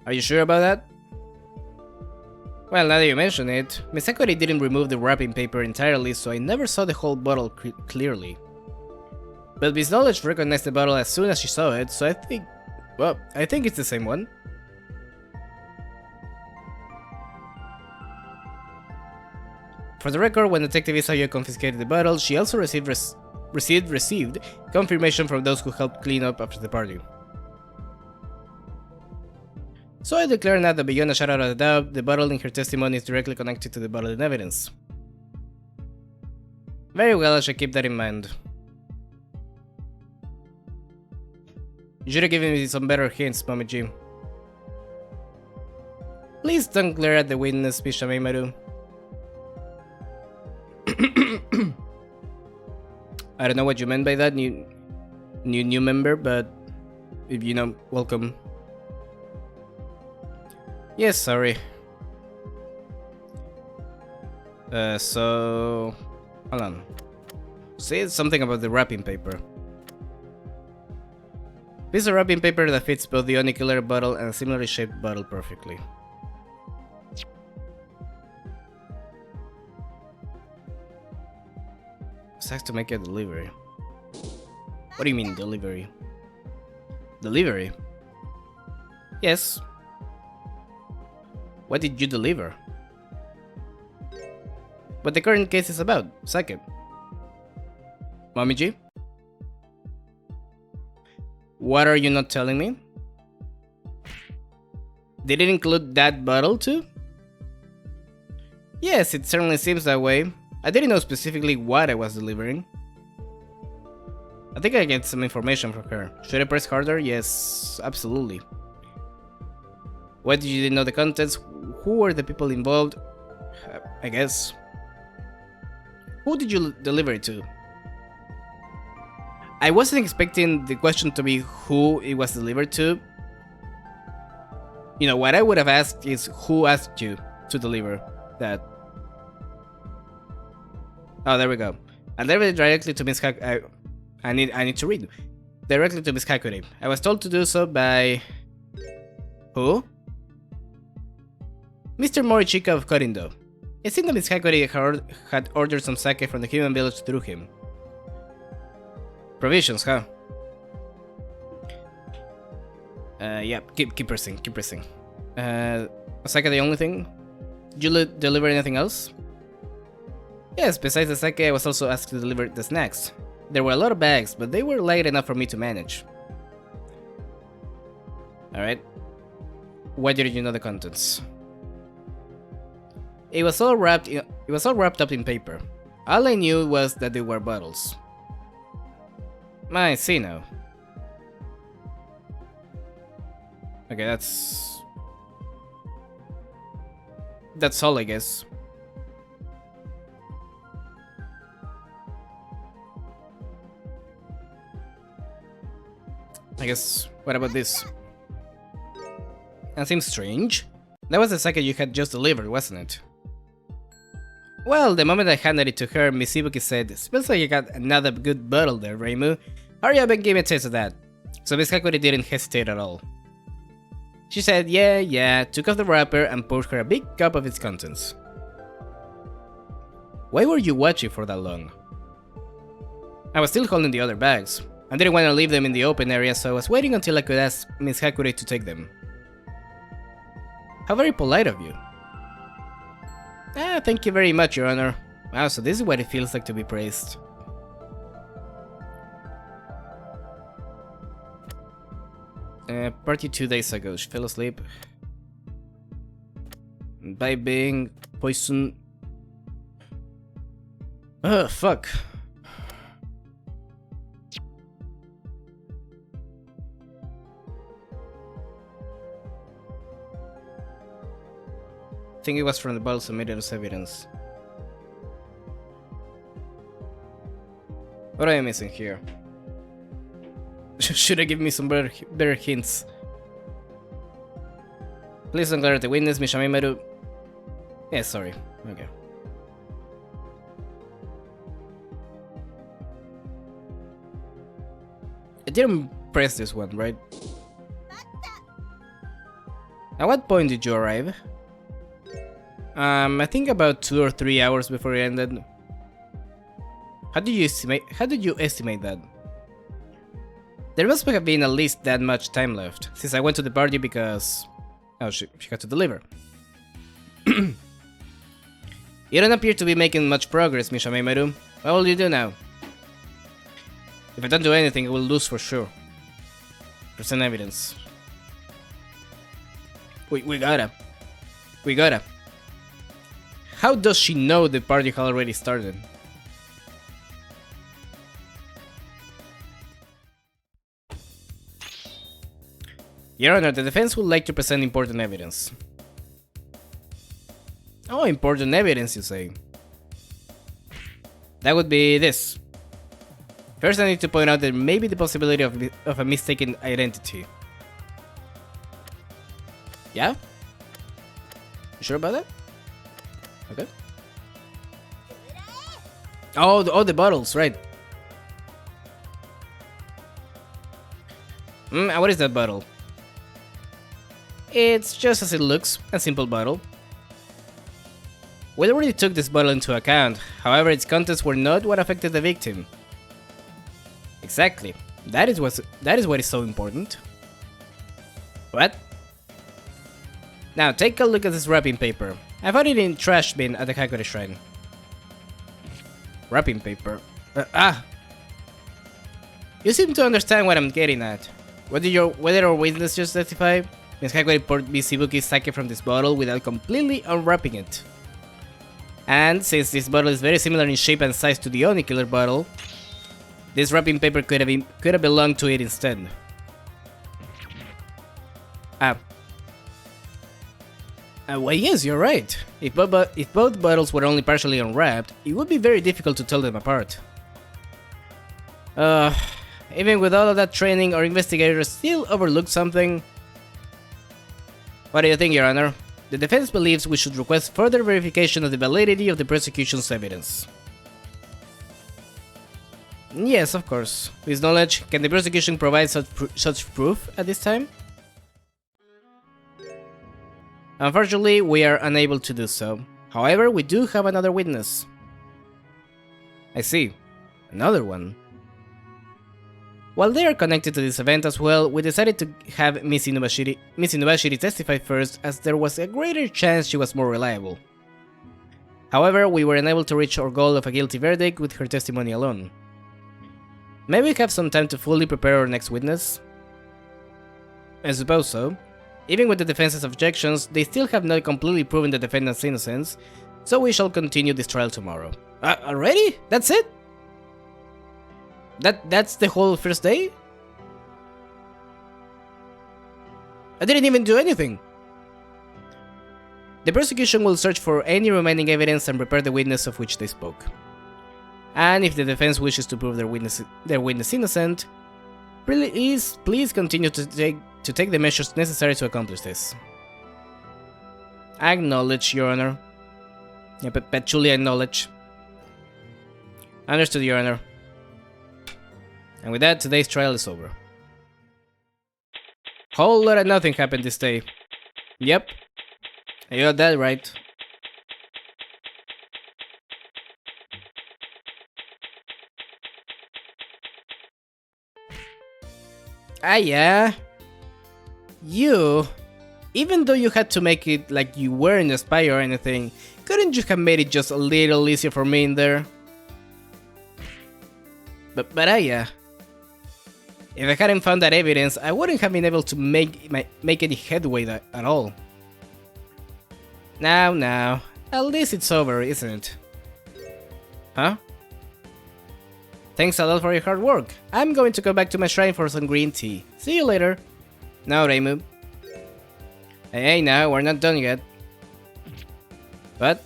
Are you sure about that? Well, now that you mention it, Miss Hakuari didn't remove the wrapping paper entirely, so I never saw the whole bottle clearly. But Miss Knowledge recognized the bottle as soon as she saw it, so I think... well, I think it's the same one. For the record, when Detective Isayo confiscated the bottle, she also received confirmation from those who helped clean up after the party. So I declare now that beyond a shadow of a doubt, the bottle in her testimony is directly connected to the bottle in evidence. Very well, I shall keep that in mind. You should have given me some better hints, Momiji. Please don't glare at the witness, Pishameimaru. I don't know what you meant by that, new member, but if you know, welcome. Yes, sorry. So... hold on. Say something about the wrapping paper. Piece of wrapping paper that fits both the Onicular bottle and a similarly shaped bottle perfectly. has to make a delivery. What do you mean, delivery? Delivery? Yes. What did you deliver? What the current case is about, Sake. Momiji? What are you not telling me? Did it include that bottle too? Yes, it certainly seems that way. I didn't know specifically what I was delivering. I think I get some information from her. Should I press harder? Yes, absolutely. Why did you know the contents? Who were the people involved? I guess. Who did you deliver it to? I wasn't expecting the question to be who it was delivered to. You know, what I would have asked is who asked you to deliver that. Oh, there we go. I delivered it directly to Miss Haku. I need to read. Directly to Miss Gyakuten. I was told to do so by... Who? Mr. Morichika of Korindo. It seemed that Miss Gyakuten had ordered some sake from the human village through him. Provisions, huh? Yeah, keep pressing. Sake the only thing? Did you deliver anything else? Yes, besides the sake, I was also asked to deliver the snacks. There were a lot of bags, but they were light enough for me to manage. Alright. Why didn't you know the contents? It was all wrapped up in paper. All I knew was that they were bottles. I see now. Okay, that's all, I guess. I guess, what about this? That seems strange. That was the sake you had just delivered, wasn't it? Well, the moment I handed it to her, Miss Ibuki said, "Smells like you got another good bottle there, Reimu. Hurry up and give me a taste of that." So Miss Gyakuten didn't hesitate at all. She said, yeah, took off the wrapper and poured her a big cup of its contents. Why were you watching for that long? I was still holding the other bags. I didn't want to leave them in the open area, so I was waiting until I could ask Miss Gyakuten to take them. How very polite of you. Thank you very much, Your Honor. Wow, so this is what it feels like to be praised. Party 2 days ago, she fell asleep. By being poison. Ugh, fuck. I think it was from the bottle submitted as evidence. What am I missing here? Should I give me some better hints? Please don't glare at the witness, Mishamimaru. Yeah, sorry. Okay. I didn't press this one, right? At what point did you arrive? I think about 2 or 3 hours before it ended. How did you estimate that? There must have been at least that much time left, since I went to the party because... Oh, she had to deliver. You don't appear to be making much progress, Mishamimaru. What will you do now? If I don't do anything, I will lose for sure. Present evidence. We gotta. How does she know the party had already started? Your Honor, the defense would like to present important evidence. Oh, important evidence, you say? That would be this. First, I need to point out there may be the possibility of a mistaken identity. Yeah? You sure about that? Okay. Oh, the bottles, right. What is that bottle? It's just as it looks, a simple bottle. We already took this bottle into account, however its contents were not what affected the victim. Exactly. That is what is so important. What? Now take a look at this wrapping paper. I found it in trash bin at the Gyakuten shrine. Wrapping paper. You seem to understand what I'm getting at. Whether our witness just testify, Ms. Gyakuten poured Mizubuki's sake from this bottle without completely unwrapping it. And since this bottle is very similar in shape and size to the Oni Killer bottle, this wrapping paper could have belonged to it instead. Well, yes, you're right. If both bottles were only partially unwrapped, it would be very difficult to tell them apart. Even with all of that training, our investigators still overlooked something. What do you think, Your Honor? The defense believes we should request further verification of the validity of the prosecution's evidence. Yes, of course. With this knowledge, can the prosecution provide such proof at this time? Unfortunately, we are unable to do so. However, we do have another witness. I see. Another one. While they are connected to this event as well, we decided to have Miss Inubashiri testify first, as there was a greater chance she was more reliable. However, we were unable to reach our goal of a guilty verdict with her testimony alone. May we have some time to fully prepare our next witness? I suppose so. Even with the defense's objections, they still have not completely proven the defendant's innocence, so we shall continue this trial tomorrow. Already? That's it? That's the whole first day? I didn't even do anything. The prosecution will search for any remaining evidence and prepare the witness of which they spoke. And if the defense wishes to prove their witness innocent, please continue to take the measures necessary to accomplish this. I acknowledge, Your Honor. Yeah, but truly acknowledge. Understood, Your Honor. And with that, today's trial is over. Whole lot of nothing happened this day. Yep, you got that right. Yeah. Even though you had to make it like you weren't a spy or anything, couldn't you have made it just a little easier for me in there? But yeah. If I hadn't found that evidence, I wouldn't have been able to make any headway at all. Now, at least it's over, isn't it? Huh? Thanks a lot for your hard work. I'm going to go back to my shrine for some green tea. See you later. No, Reimu. Hey, now, we're not done yet. What?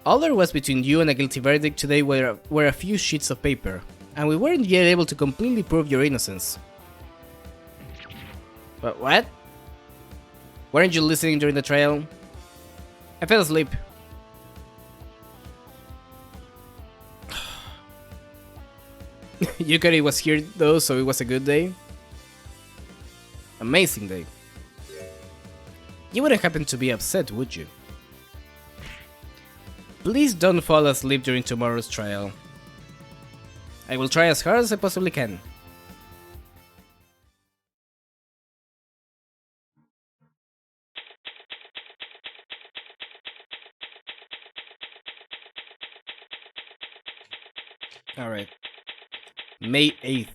All there was between you and a guilty verdict today were a few sheets of paper, and we weren't yet able to completely prove your innocence. But what? Weren't you listening during the trial? I fell asleep. Yukari was here though, so it was a good day. Amazing day. You wouldn't happen to be upset, would you? Please don't fall asleep during tomorrow's trial. I will try as hard as I possibly can. Alright. May 8th.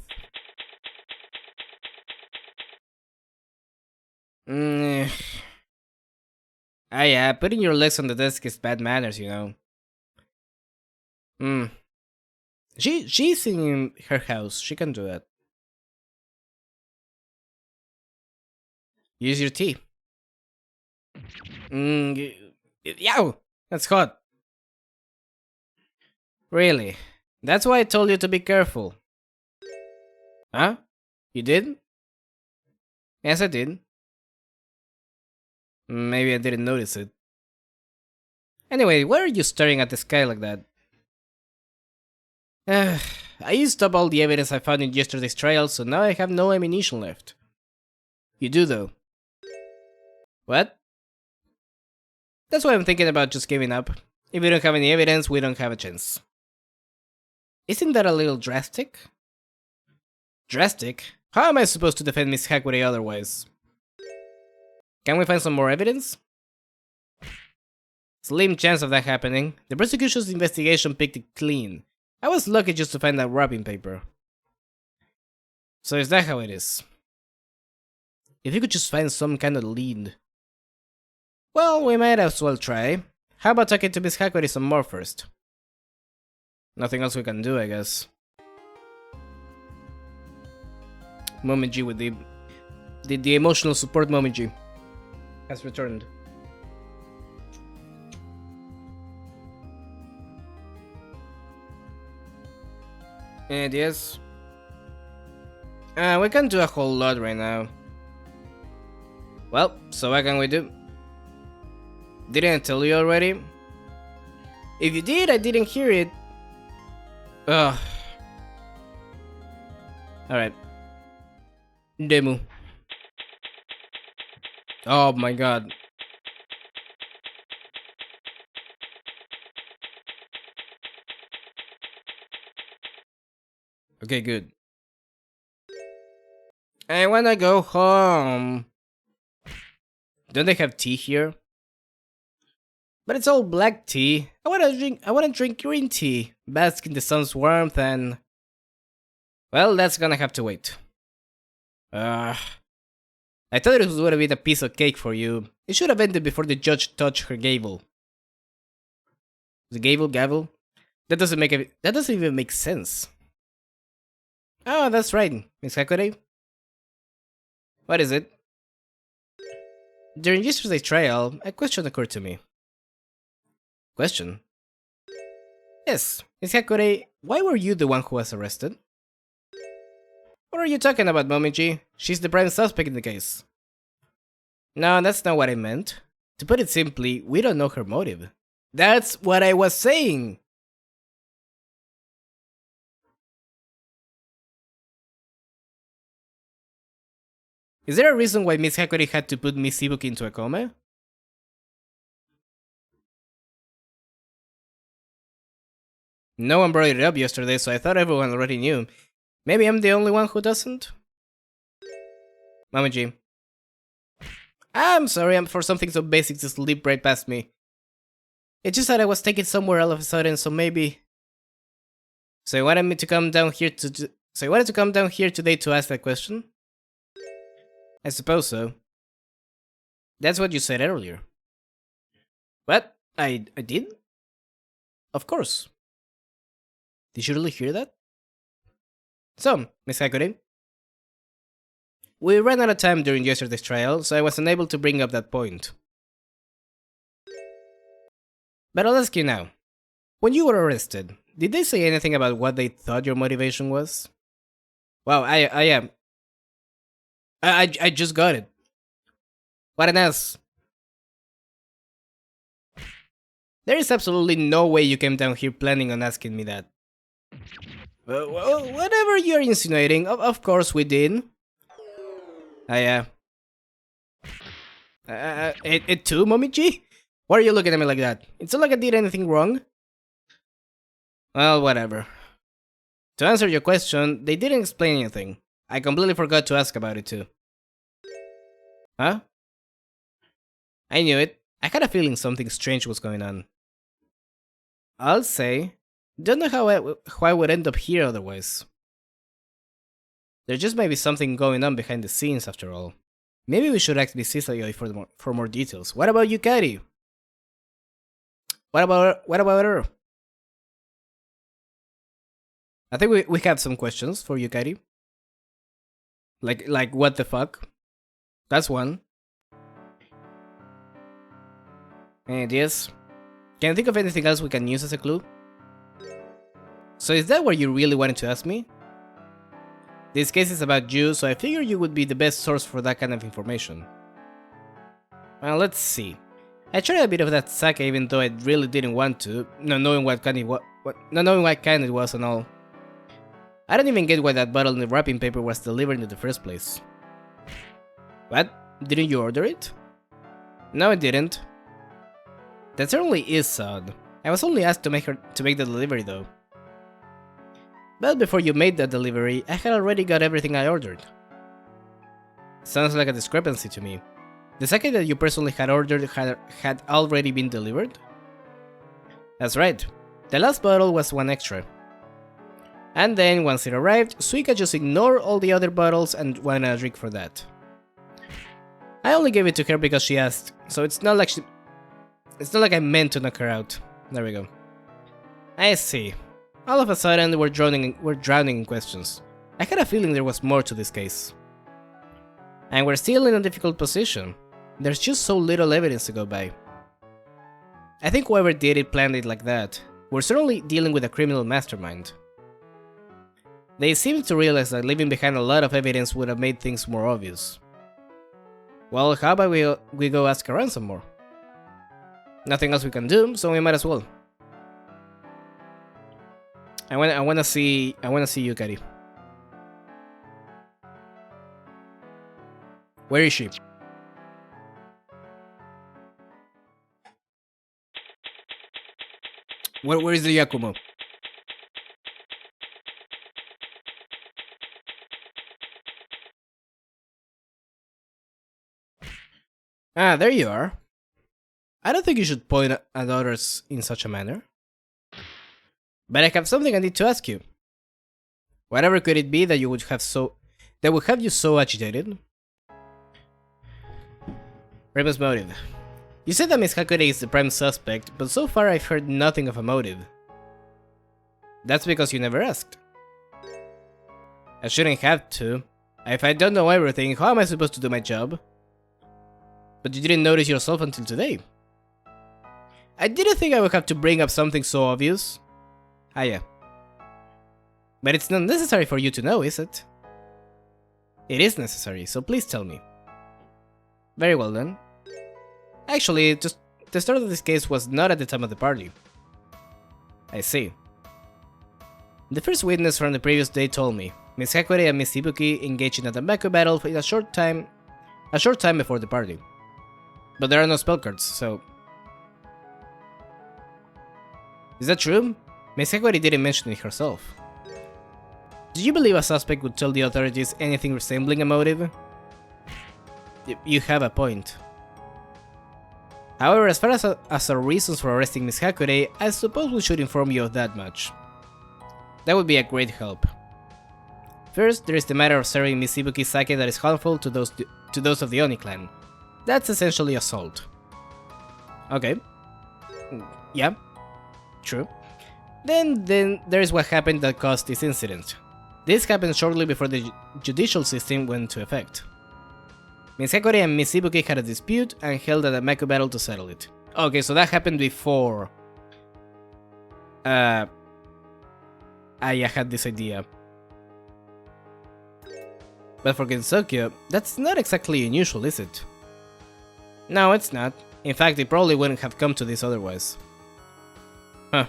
Yeah, putting your legs on the desk is bad manners, you know. She's in her house, she can do that. Use your tea. Yow! That's hot. Really? That's why I told you to be careful. Huh? You did? Yes, I did. Maybe I didn't notice it. Anyway, why are you staring at the sky like that? I used up all the evidence I found in yesterday's trial, so now I have no ammunition left. You do, though. What? That's why I'm thinking about just giving up. If we don't have any evidence, we don't have a chance. Isn't that a little drastic? Drastic? How am I supposed to defend Miss Hakure otherwise? Can we find some more evidence? Slim chance of that happening. The prosecution's investigation picked it clean. I was lucky just to find that wrapping paper. So is that how it is? If you could just find some kind of lead. Well, we might as well try. How about talking to Miss Hakuri some more first? Nothing else we can do, I guess. Momiji with the emotional support Momiji has returned. And yes. We can't do a whole lot right now. Well, so what can we do? Didn't I tell you already? If you did, I didn't hear it. Ugh. Alright. Demu. Oh my god. Okay, good. I wanna go home. Don't they have tea here? But it's all black tea. I wanna drink green tea. Bask in the sun's warmth and... Well, that's gonna have to wait. I thought it was gonna be a piece of cake for you. It should have ended before the judge touched her gavel. The gavel? That doesn't even make sense. Oh, that's right, Miss Hakure. What is it? During yesterday's trial, a question occurred to me. Question? Yes, Miss Hakure, why were you the one who was arrested? What are you talking about, Momiji? She's the prime suspect in the case. No, that's not what I meant. To put it simply, we don't know her motive. That's what I was saying! Is there a reason why Miss Hakuri had to put Miss Ibuki into a coma? No one brought it up yesterday, so I thought everyone already knew. Maybe I'm the only one who doesn't? Momiji. I'm sorry for something so basic to slip right past me. It's just that I was taken somewhere all of a sudden, so maybe... So you wanted me to come down here to... So you wanted to come down here today to ask that question? I suppose so. That's what you said earlier. What? I did? Of course. Did you really hear that? So, Miss Hakure, we ran out of time during yesterday's trial, so I was unable to bring up that point. But I'll ask you now. When you were arrested, did they say anything about what they thought your motivation was? Wow, I just got it. What an ass. There is absolutely no way you came down here planning on asking me that. Well, whatever you're insinuating, of course we did. It too, Momiji? Why are you looking at me like that? It's not like I did anything wrong. Well, whatever. To answer your question, they didn't explain anything. I completely forgot to ask about it too. Huh? I knew it. I had a feeling something strange was going on. I'll say, don't know how I would end up here otherwise. There just may be something going on behind the scenes after all. Maybe we should ask Miss Sisayoi for more details. What about Yukari? What about her? I think we have some questions for Yukari. Like what the fuck? That's one. Any ideas? Can you think of anything else we can use as a clue? So is that what you really wanted to ask me? This case is about you, so I figured you would be the best source for that kind of information. Well, let's see. I tried a bit of that sake even though I really didn't want to, not knowing what kind it was and all. I don't even get why that bottle in the wrapping paper was delivered in the first place. What? Didn't you order it? No, I didn't. That certainly is odd. I was only asked to make the delivery though. But before you made that delivery, I had already got everything I ordered. Sounds like a discrepancy to me. The sake that you personally had ordered had already been delivered? That's right. The last bottle was one extra. And then, once it arrived, Suika just ignored all the other bottles and wanted a drink for that. I only gave it to her because she asked, so it's not like I meant to knock her out. There we go. I see. All of a sudden, we're drowning in questions. I had a feeling there was more to this case. And we're still in a difficult position. There's just so little evidence to go by. I think whoever did it planned it like that. We're certainly dealing with a criminal mastermind. They seem to realize that leaving behind a lot of evidence would have made things more obvious. Well, how about we go ask around some more? Nothing else we can do, so we might as well. I wanna see Yukari. Where is she? Where is the Yakumo? Ah, there you are. I don't think you should point at others in such a manner. But I have something I need to ask you. Whatever could it be that would have you so agitated? Remus motive. You said that Miss Hakure is the prime suspect, but so far I've heard nothing of a motive. That's because you never asked. I shouldn't have to. If I don't know everything, how am I supposed to do my job? But you didn't notice yourself until today. I didn't think I would have to bring up something so obvious. Ah yeah. But it's not necessary for you to know, is it? It is necessary, so please tell me. Very well then. Actually, just the start of this case was not at the time of the party. I see. The first witness from the previous day told me Miss Hakure and Miss Ibuki engaged in a tobacco battle in a short time before the party. But there are no spell cards, so... Is that true? Miss Hakure didn't mention it herself. Do you believe a suspect would tell the authorities anything resembling a motive? You have a point. However, as far as our reasons for arresting Miss Hakure, I suppose we should inform you of that much. That would be a great help. First, there is the matter of serving Miss Ibuki's sake that is harmful to those of the Oni clan. That's essentially assault. Okay. Yeah. True. Then there is what happened that caused this incident. This happened shortly before the judicial system went into effect. Miss Hakure and Miss Ibuki had a dispute and held a tobacco battle to settle it. Okay, so that happened before... I had this idea. But for Gensokyo, that's not exactly unusual, is it? No, it's not. In fact, it probably wouldn't have come to this otherwise. Huh.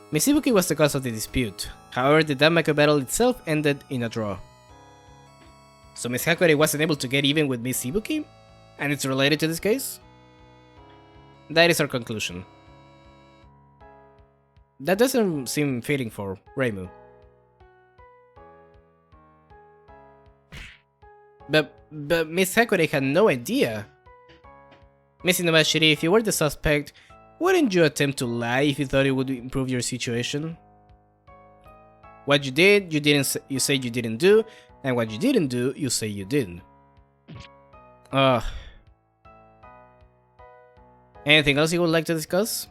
Miss Ibuki was the cause of the dispute. However, the tobacco battle itself ended in a draw. So Miss Hakure wasn't able to get even with Miss Ibuki? And it's related to this case? That is our conclusion. That doesn't seem fitting for Reimu. But Miss Hakure had no idea. Miss Inubashiri, if you were the suspect, wouldn't you attempt to lie if you thought it would improve your situation? What you did, you say you didn't do, and what you didn't do, you say you did. Anything else you would like to discuss?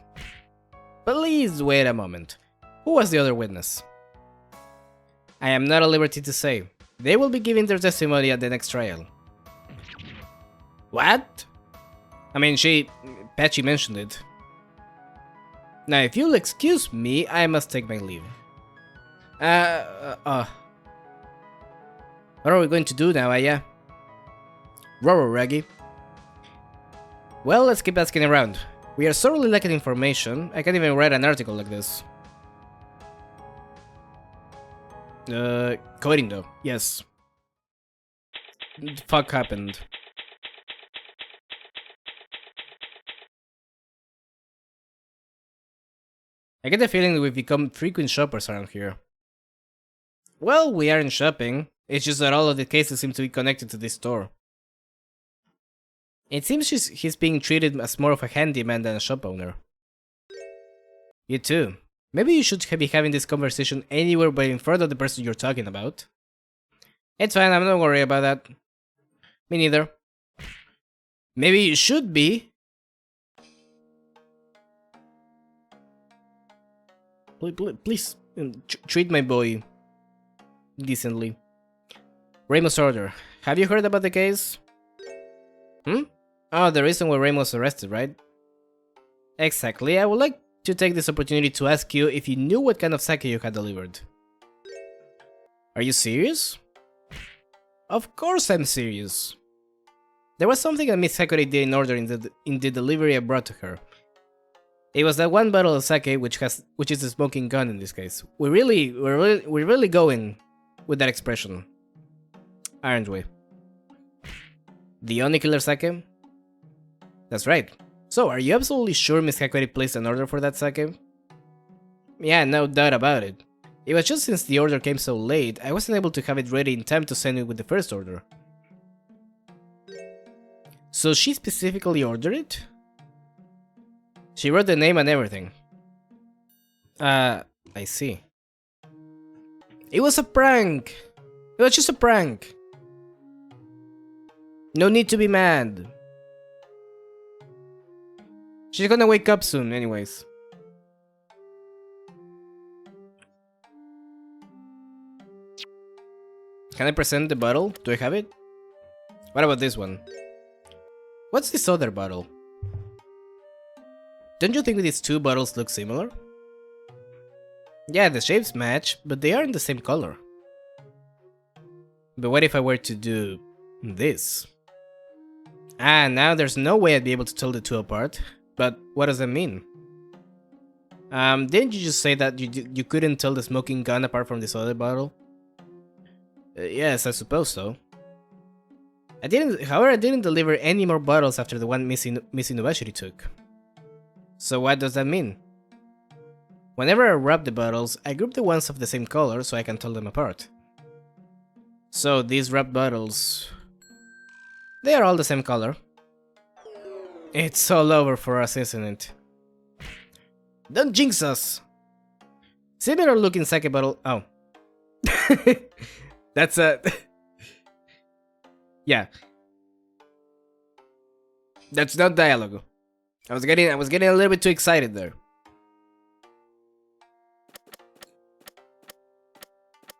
Please wait a moment. Who was the other witness? I am not at liberty to say. They will be giving their testimony at the next trial. What? I mean, Patchy mentioned it. Now, if you'll excuse me, I must take my leave. What are we going to do now, Aya? Roro, Raggy. Well, let's keep asking around. We are sorely lacking information. I can't even write an article like this. Coding though. Yes. The fuck happened? I get the feeling that we've become frequent shoppers around here. Well, we aren't shopping. It's just that all of the cases seem to be connected to this store. It seems he's being treated as more of a handyman than a shop owner. You too. Maybe you should be having this conversation anywhere but in front of the person you're talking about. It's fine, I'm not worried about that. Me neither. Maybe you should be. Please treat my boy decently. Ramos' order. Have you heard about the case? Oh, the reason why Ramos was arrested, right? Exactly. I would like to take this opportunity to ask you if you knew what kind of sake you had delivered. Are you serious? Of course I'm serious. There was something that Miss Sakura didn't order in the delivery I brought to her. It was that one bottle of sake which is a smoking gun in this case. We're really going with that expression, aren't we? The only killer sake? That's right. So, are you absolutely sure Miss Sakura placed an order for that sake? Yeah, no doubt about it. It was just since the order came so late, I wasn't able to have it ready in time to send it with the first order. So she specifically ordered it? She wrote the name and everything. I see. It was a prank! It was just a prank! No need to be mad. She's gonna wake up soon, anyways. Can I present the bottle? Do I have it? What about this one? What's this other bottle? Don't you think these two bottles look similar? Yeah, the shapes match, but they aren't the same color. But what if I were to do this? Ah, now there's no way I'd be able to tell the two apart. But what does that mean? Didn't you just say that you couldn't tell the smoking gun apart from this other bottle? Yes, I suppose so. However, I didn't deliver any more bottles after the one Miss Inubashiri took. So what does that mean? Whenever I wrap the bottles, I group the ones of the same color so I can tell them apart. So these wrapped bottles... they are all the same color. It's all over for us, isn't it? Don't jinx us! Similar looking sake bottle... oh. That's a... yeah. That's not dialogue. I was getting a little bit too excited there.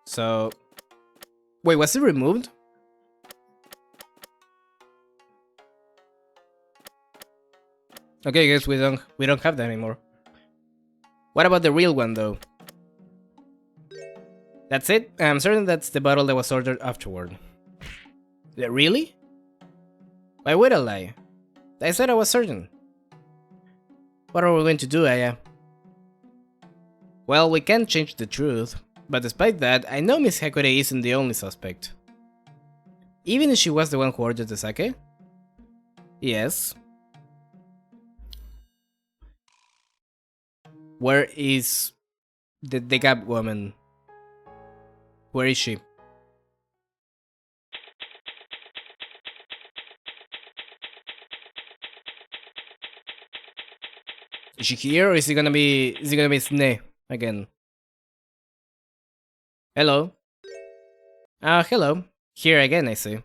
So... wait, was it removed? Okay, I guess we don't have that anymore. What about the real one though? That's it? I'm certain that's the bottle that was ordered afterward. Really? Why would I lie? I said I was certain. What are we going to do, Aya? Well, we can't change the truth, but despite that, I know Miss Hakure isn't the only suspect. Even if she was the one who ordered the sake? Yes. Where is the Gap woman? Where is she? Is she here or is it gonna be Sne again? Hello? Hello. Here again, I see.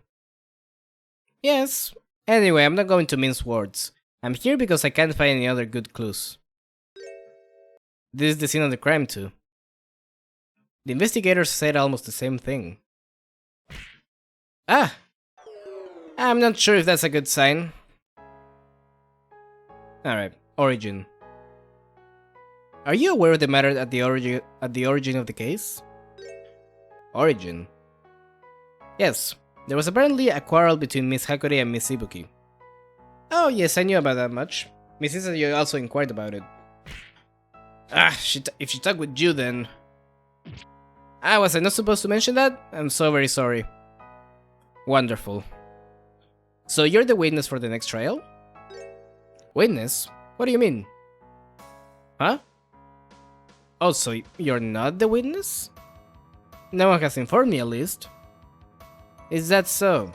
Yes. Anyway, I'm not going to mince words. I'm here because I can't find any other good clues. This is the scene of the crime too. The investigators said almost the same thing. Ah! I'm not sure if that's a good sign. Alright, origin. Are you aware of the matter at the origin of the case? Origin? Yes, there was apparently a quarrel between Miss Hakure and Miss Ibuki. Oh yes, I knew about that much. Miss Isayo also inquired about it. Ah, if she talked with you then... Ah, was I not supposed to mention that? I'm so very sorry. Wonderful. So you're the witness for the next trial? Witness? What do you mean? Huh? Oh, so you're not the witness? No one has informed me, at least. Is that so?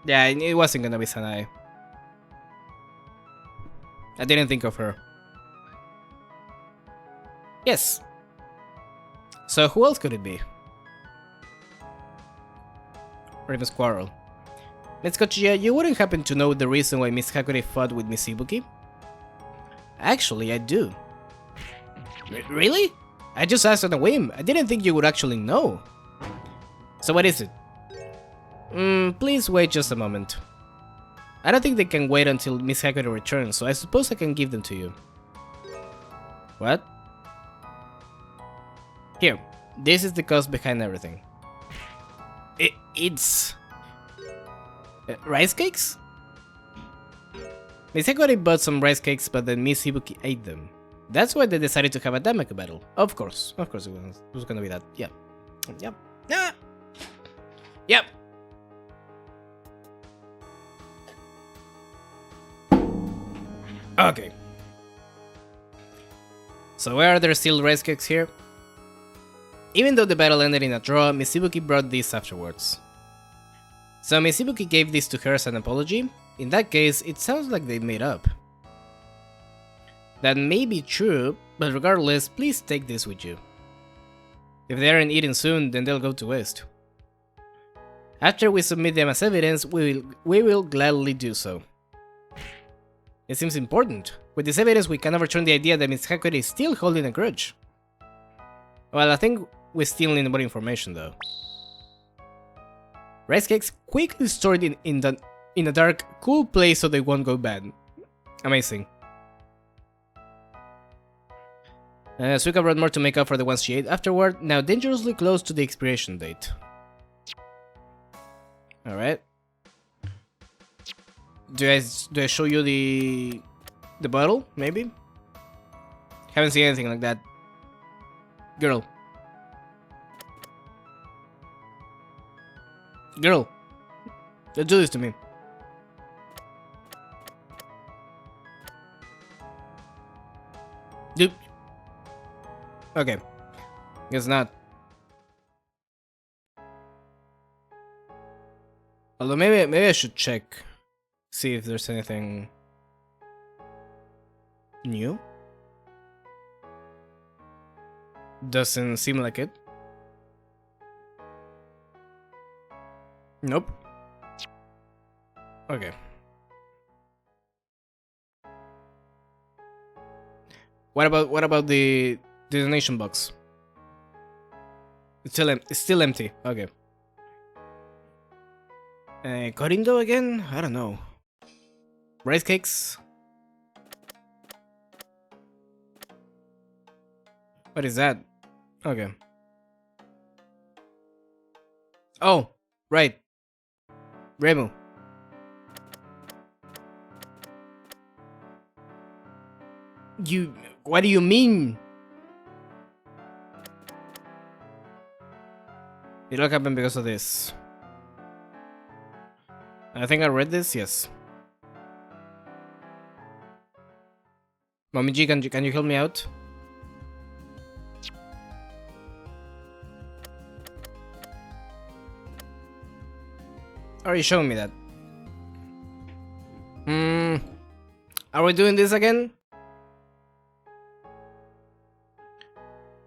Yeah, it wasn't gonna be Sanae. I didn't think of her. Yes. So who else could it be? Or even Squirrel. Let's go, Chia. You wouldn't happen to know the reason why Miss Hakure fought with Miss Ibuki? Actually, I do. Really? I just asked on a whim. I didn't think you would actually know. So what is it? Please wait just a moment. I don't think they can wait until Miss Hakure returns, so I suppose I can give them to you. What? Here, this is the cause behind everything. It's... rice cakes? Miss Hakure bought some rice cakes, but then Miss Ibuki ate them. That's why they decided to have a Damaka battle. Of course it was gonna be that. Yeah. Yep. Yeah. Yep. Okay. So why are there still rice cakes here? Even though the battle ended in a draw, Miss Ibuki brought these afterwards. So Miss Ibuki gave this to her as an apology? In that case, it sounds like they made up. That may be true, but regardless, please take this with you. If they aren't eaten soon, then they'll go to waste. After we submit them as evidence, we will gladly do so. It seems important. With this evidence, we can overturn the idea that Miss Hakure is still holding a grudge. Well, I think we still need more information, though. Rice cakes quickly stored in a dark, cool place so they won't go bad. Amazing. Suika brought more to make up for the ones she ate afterward, now dangerously close to the expiration date. Alright. Do I show you the bottle, maybe? Haven't seen anything like that. Girl. Girl. Don't do this to me. Dude. Okay. Guess not. Although maybe I should check. See if there's anything new. Doesn't seem like it. Nope. Okay. What about the donation box? It's still empty. Okay. Corindo again? I don't know. Rice cakes? What is that? Okay. Oh, right. Remu. What do you mean? It all happened because of this. I think I read this, yes. Momiji, can you help me out? Are you showing me that? Are we doing this again?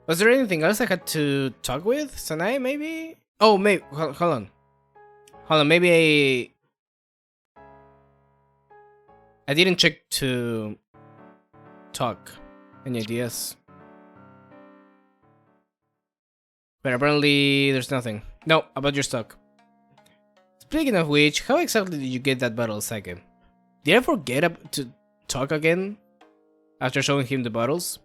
Was there anything else I had to talk with? Sanae, maybe? Oh, maybe. Hold on. Hold on, maybe I didn't check to talk. Any ideas? But apparently there's nothing. No, about your stock. Speaking of which, how exactly did you get that bottle of sake? Did I forget to talk again? After showing him the bottles?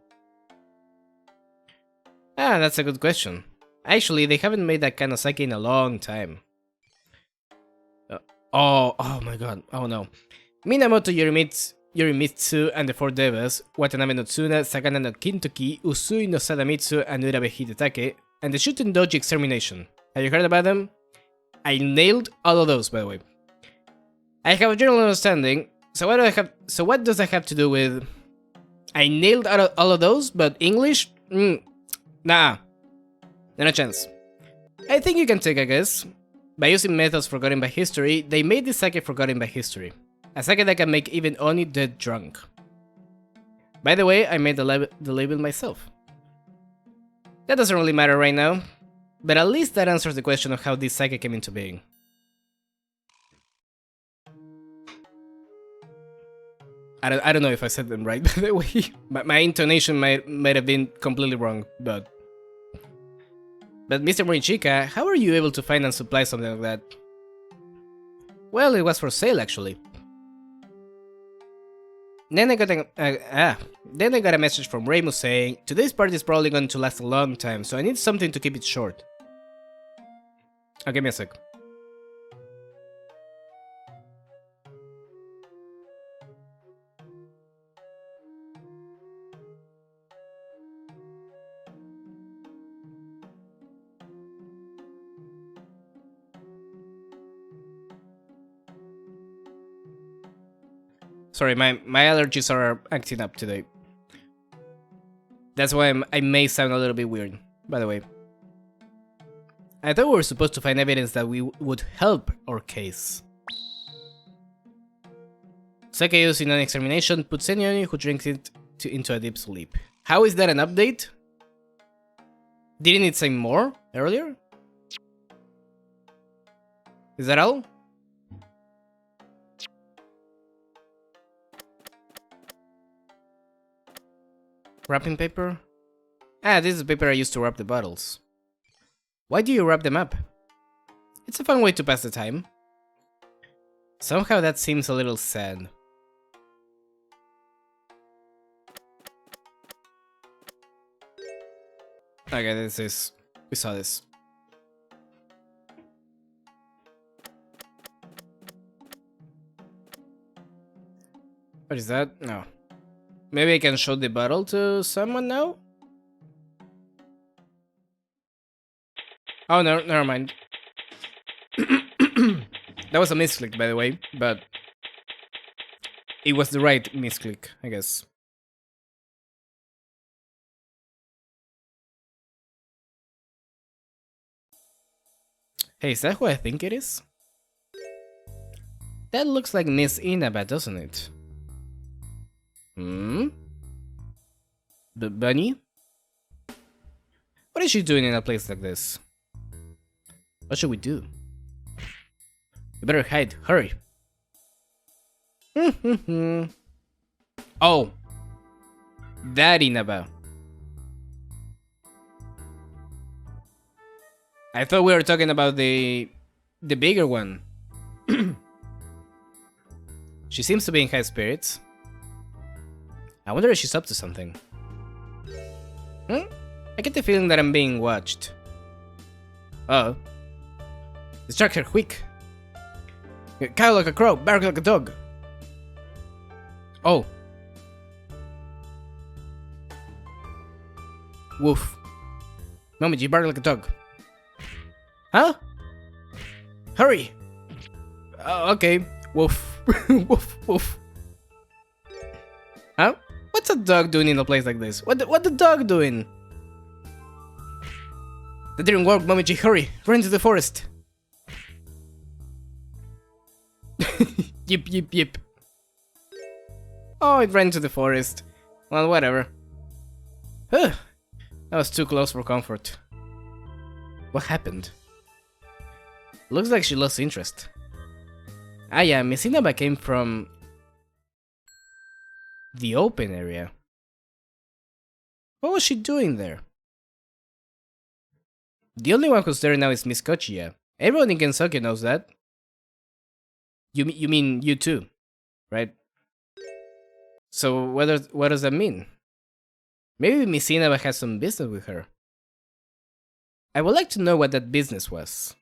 Ah, that's a good question. Actually, they haven't made that kind of sake in a long time. Oh my god, oh no. Minamoto Yorimitsu and the four devas, Watanabe no Tsuna, Sagana no Kintoki, Usui no Sadamitsu, and Urabe Hidetake, and the Shuten Doji extermination. Have you heard about them? I nailed all of those, by the way. I have a general understanding, so what does that have to do with... I nailed all of those, but English? Nah, not a chance. I think you can take a guess. By using methods forgotten by history, they made this sake forgotten by history. A sake that can make even Oni dead drunk. By the way, I made the label myself. That doesn't really matter right now, but at least that answers the question of how this sake came into being. I don't know if I said them right, by the way. My intonation might have been completely wrong, but Mr. Morichika, how are you able to find and supply something like that? Well, it was for sale, actually. Then I got a message from Reimu saying, today's party is probably going to last a long time, so I need something to keep it short. Oh, give me a sec. Sorry, my allergies are acting up today. That's why I may sound a little bit weird, by the way. I thought we were supposed to find evidence that would help our case. Sake used in an extermination puts anyone who drinks it into a deep sleep. How is that an update? Didn't it say more earlier? Is that all? Wrapping paper? Ah, this is the paper I used to wrap the bottles. Why do you wrap them up? It's a fun way to pass the time. Somehow that seems a little sad. Okay, we saw this. What is that? No. Maybe I can show the bottle to someone now? Oh, no, never mind. That was a misclick, by the way, but it was the right misclick, I guess. Hey, is that who I think it is? That looks like Miss Inaba, doesn't it? Bunny? What is she doing in a place like this? What should we do? We better hide, hurry! Oh! That Inaba. I thought we were talking about the bigger one. She seems to be in high spirits. I wonder if she's up to something. I get the feeling that I'm being watched. Uh-oh. Distract her quick. Cow like a crow, bark like a dog. Oh. Woof. Momiji, bark like a dog. Huh? Hurry! Okay. Woof. Woof, woof. Huh? What's a dog doing in a place like this? What the dog doing? That didn't work, Momiji. Hurry! Run to the forest! Yip, yip, yip. Oh, it ran to the forest. Well, whatever. That was too close for comfort. What happened? Looks like she lost interest. Ah yeah, Miss Inaba came from the open area. What was she doing there? The only one who's there now is Miss Kochiya. Everyone in Kensuke knows that. You mean you too, right? So what does that mean? Maybe Miss Inaba has some business with her. I would like to know what that business was.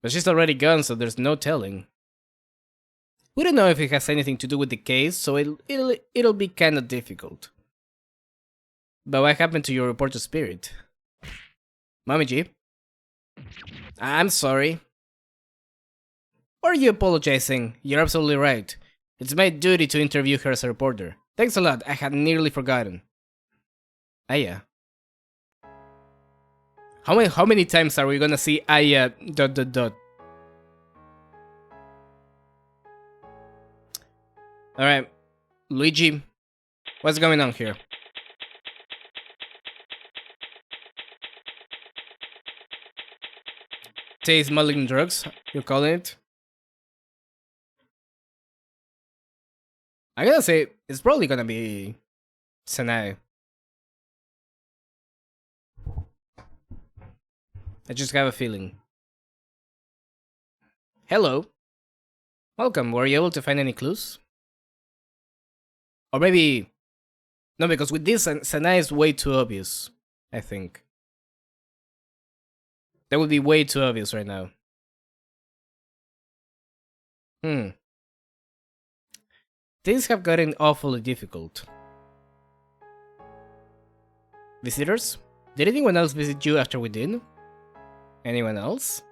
But she's already gone, so there's no telling. We don't know if it has anything to do with the case, so it'll be kinda difficult. But what happened to your reporter spirit? Momiji? I'm sorry. Why are you apologizing? You're absolutely right. It's my duty to interview her as a reporter. Thanks a lot, I had nearly forgotten. Aya. How many times are we gonna see Aya ... Alright, Luigi, what's going on here? Tay smuggling drugs, you're calling it? I gotta say, it's probably gonna be Sanae. I just have a feeling. Hello. Welcome, were you able to find any clues? Or maybe... No, because with this, Sanae is way too obvious, I think. That would be way too obvious right now. Things have gotten awfully difficult. Visitors? Did anyone else visit you after we did? Anyone else?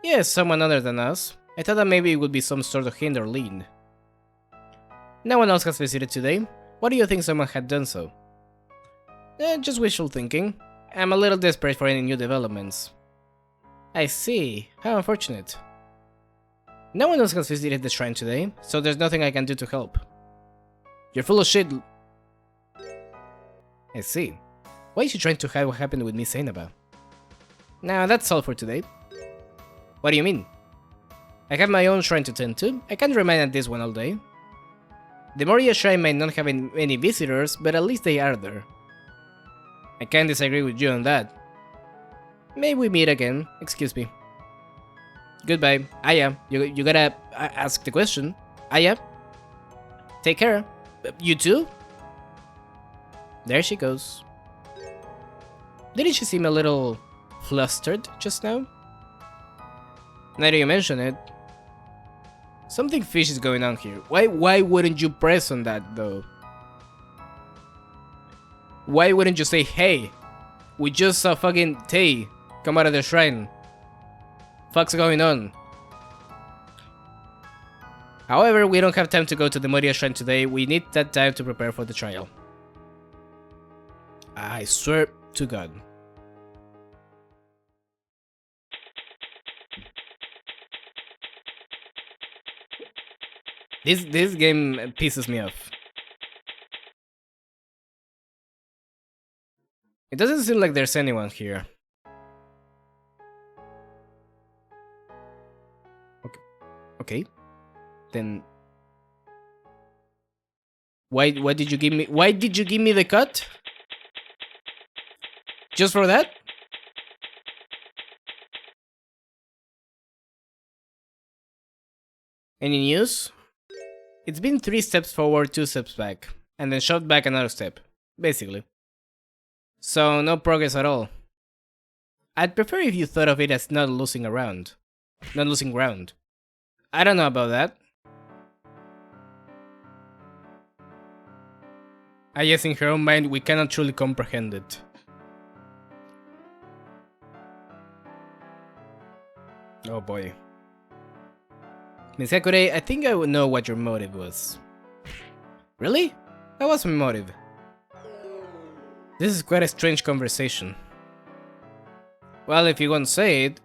Yes, someone other than us. I thought that maybe it would be some sort of hint or lead. No one else has visited today. Why do you think someone had done so? Just wishful thinking. I'm a little desperate for any new developments. I see. How unfortunate. No one else has visited the shrine today, so there's nothing I can do to help. You're full of shit. I see. Why is she trying to hide what happened with Miss Ainaba? Nah, that's all for today. What do you mean? I have my own shrine to tend to. I can't remain at this one all day. The Moria shrine might not have any visitors, but at least they are there. I can't disagree with you on that. May we meet again? Excuse me. Goodbye. Aya, you gotta ask the question. Aya, take care. You too? There she goes. Didn't she seem a little flustered just now? Now that you mention it, something fishy is going on here. Why wouldn't you press on that though? Why wouldn't you say, hey, we just saw fucking Tay come out of the shrine. Fuck's going on? However, we don't have time to go to the Moria shrine today. We need that time to prepare for the trial. I swear to God. This game pisses me off. It doesn't seem like there's anyone here. Okay. Then why did you give me the cut? Just for that? Any news? It's been 3 steps forward, 2 steps back, and then shoved back another step, basically. So no progress at all. I'd prefer if you thought of it as not losing ground. I don't know about that. I guess in her own mind we cannot truly comprehend it. Oh boy. Miss Hakure, I think I would know what your motive was. Really? That was my motive. This is quite a strange conversation. Well, if you won't say it,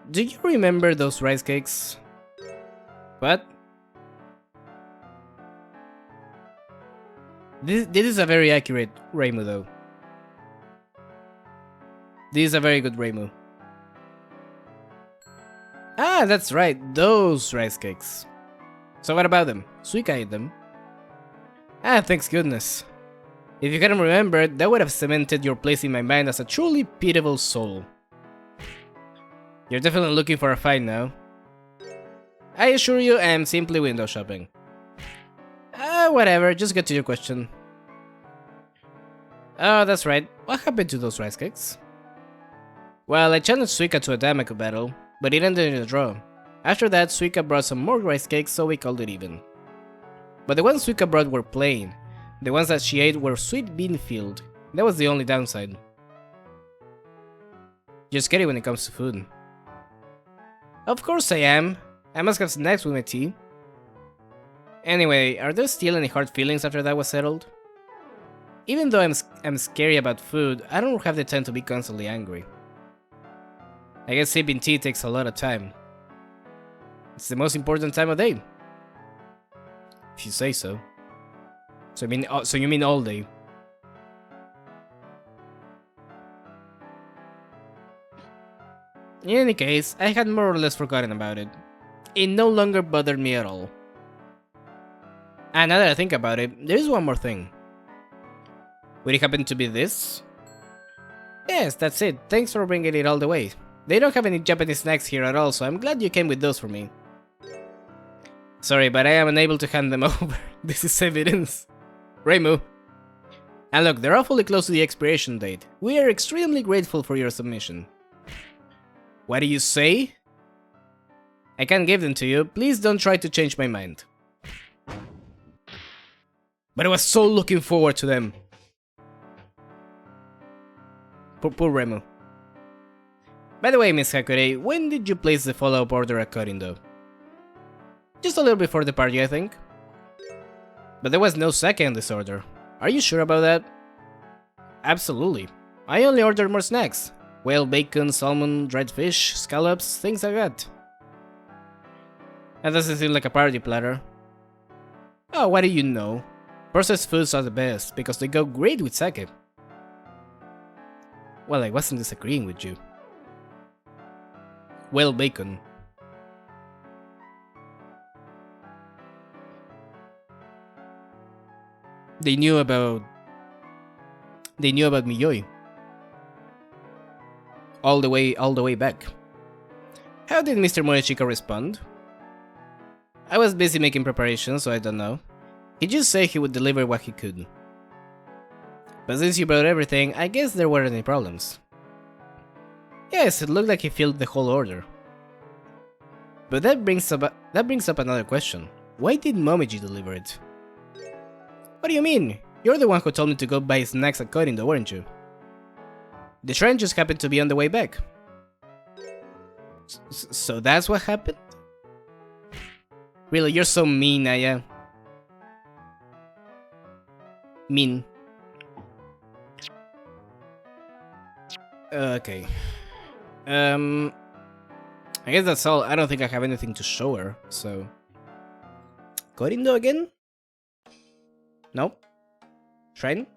do you remember those rice cakes? What? This is a very accurate Reimu though. This is a very good Reimu. Ah, that's right, those rice cakes. So what about them? Suika ate them. Ah, thanks goodness. If you hadn't remembered, that would have cemented your place in my mind as a truly pitiable soul. You're definitely looking for a fight now. I assure you, I am simply window shopping. Whatever, just get to your question. Oh, that's right. What happened to those rice cakes? Well, I challenged Suika to a Damaku battle, but it ended in a draw. After that, Suika brought some more rice cakes, so we called it even. But the ones Suika brought were plain. The ones that she ate were sweet bean filled. That was the only downside. You're scary when it comes to food. Of course I am. I must have snacks with my tea. Anyway, are there still any hard feelings after that was settled? Even though I'm scary about food, I don't have the time to be constantly angry. I guess sipping tea takes a lot of time. It's the most important time of day. If you say so. So you mean all day? In any case, I had more or less forgotten about it. It no longer bothered me at all. And now that I think about it, there is one more thing. Would it happen to be this? Yes, that's it. Thanks for bringing it all the way. They don't have any Japanese snacks here at all, so I'm glad you came with those for me. Sorry, but I am unable to hand them over. This is evidence. Reimu. And look, they're awfully close to the expiration date. We are extremely grateful for your submission. What do you say? I can't give them to you. Please don't try to change my mind. But I was so looking forward to them. Poor Reimu. By the way, Miss Hakure, when did you place the follow-up order at Korindo? Just a little before the party, I think. But there was no sake in this order. Are you sure about that? Absolutely. I only ordered more snacks. Whale bacon, salmon, dried fish, scallops, things like that. That doesn't seem like a party platter. Oh, what do you know? Processed foods are the best, because they go great with sake. Well, I wasn't disagreeing with you. Whale bacon. They knew about Miyoi. All the way back. How did Mr. Morishika respond? I was busy making preparations, so I don't know. He just said he would deliver what he could. But since you brought everything, I guess there weren't any problems. Yes, it looked like he filled the whole order. But that brings up another question. Why did Momiji deliver it? What do you mean? You're the one who told me to go buy snacks at Korindo, weren't you? The train just happened to be on the way back. So that's what happened? Really, you're so mean, Aya. Mean. Okay. I guess that's all. I don't think I have anything to show her, so... Korindo again? Nope. Train?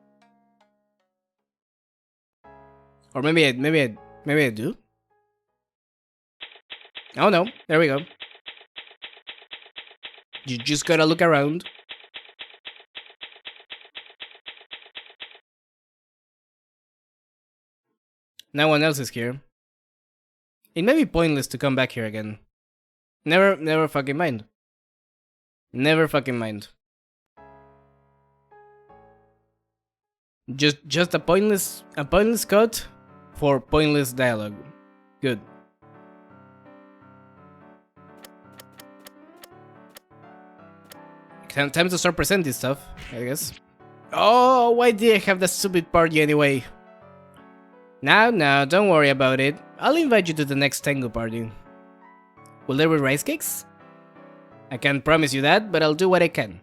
Or maybe I do? Oh no, there we go. You just gotta look around. No one else is here. It may be pointless to come back here again. Never fucking mind. Never fucking mind. Just a pointless cut for pointless dialogue. Good. Time to start presenting stuff, I guess. Oh, why did I have that stupid party anyway? Now, don't worry about it. I'll invite you to the next Tengu party. Will there be rice cakes? I can't promise you that, but I'll do what I can.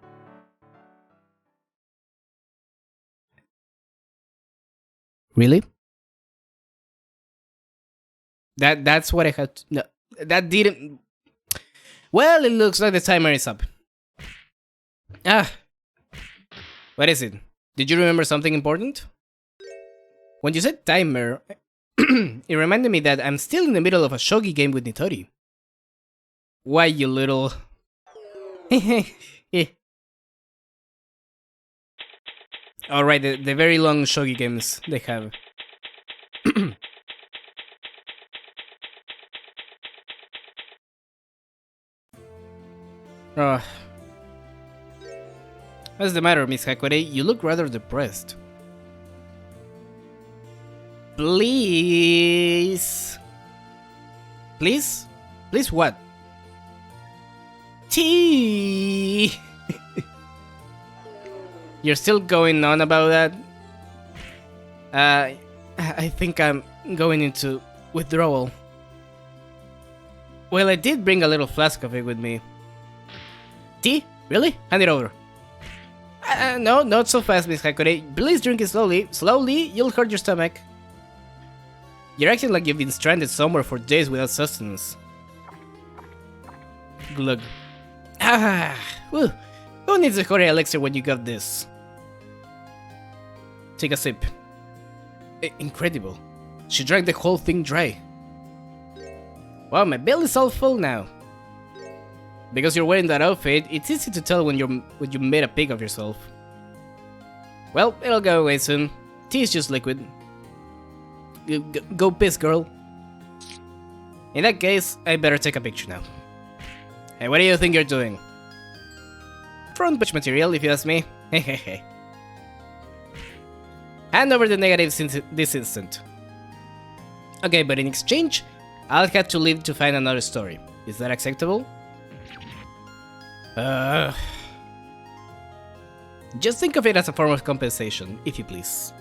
Really? That's what I had to, no, that didn't... Well, it looks like the timer is up. What is it? Did you remember something important? When you said timer, it reminded me that I'm still in the middle of a shogi game with Nitori. Why, you little... Alright, the very long shogi games they have. What's the matter, Miss Hakure? You look rather depressed. Please? Please? Please what? Tea! You're still going on about that? I think I'm going into withdrawal. Well, I did bring a little flask of it with me. Tea? Really? Hand it over. No, not so fast, Miss Hakure. Please drink it slowly. Slowly, you'll hurt your stomach. You're acting like you've been stranded somewhere for days without sustenance. Glug. Ah, whew. Who needs a Hore elixir when you got this? Take a sip. Incredible. She drank the whole thing dry. Wow, my belly's all full now. Because you're wearing that outfit, it's easy to tell when you made a pig of yourself. Well, it'll go away soon. Tea is just liquid. Go piss, girl. In that case, I better take a picture now. Hey, what do you think you're doing? Front page material, if you ask me. Hehehe. Hand over the negatives in this instant. Okay, but in exchange, I'll have to leave to find another story. Is that acceptable? Just think of it as a form of compensation, if you please.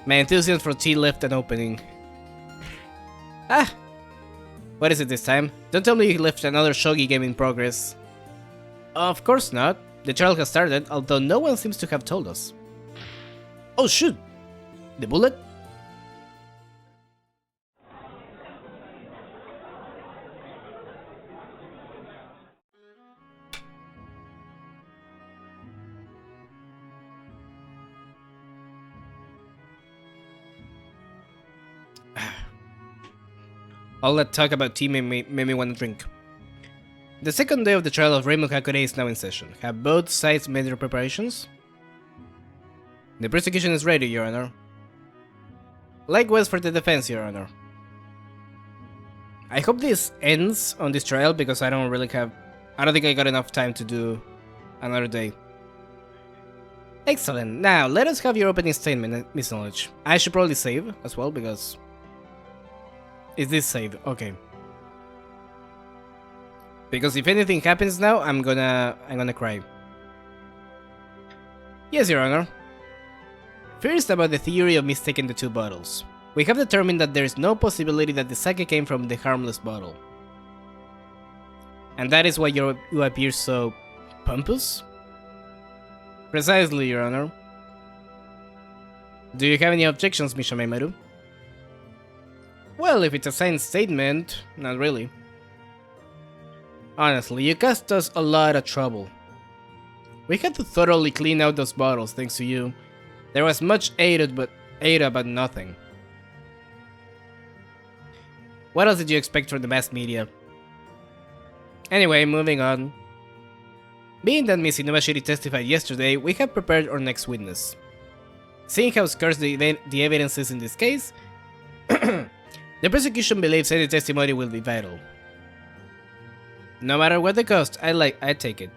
My enthusiasm for tea left an opening. Ah! What is it this time? Don't tell me you left another shogi game in progress. Of course not. The trial has started, although no one seems to have told us. Oh shoot! The bullet? All that talk about tea made me want to drink. The second day of the trial of Raymond Hakure is now in session. Have both sides made their preparations? The prosecution is ready, Your Honor. Likewise for the defense, Your Honor. I hope this ends on this trial because I don't think I got enough time to do another day. Excellent. Now, let us have your opening statement, Miss Knowledge. I should probably save as well because... Is this saved? Okay. Because if anything happens now, I'm gonna cry. Yes, Your Honor. First, about the theory of mistaking the two bottles. We have determined that there is no possibility that the sake came from the harmless bottle. And that is why you appear so... pompous? Precisely, Your Honor. Do you have any objections, Misha Meimaru? Well, if it's a signed statement, not really. Honestly, you caused us a lot of trouble. We had to thoroughly clean out those bottles thanks to you. There was much ado about nothing. What else did you expect from the mass media? Anyway, moving on. Being that Miss Inubashiri testified yesterday, we have prepared our next witness. Seeing how scarce the evidence is in this case, the prosecution believes any testimony will be vital. No matter what the cost, I take it.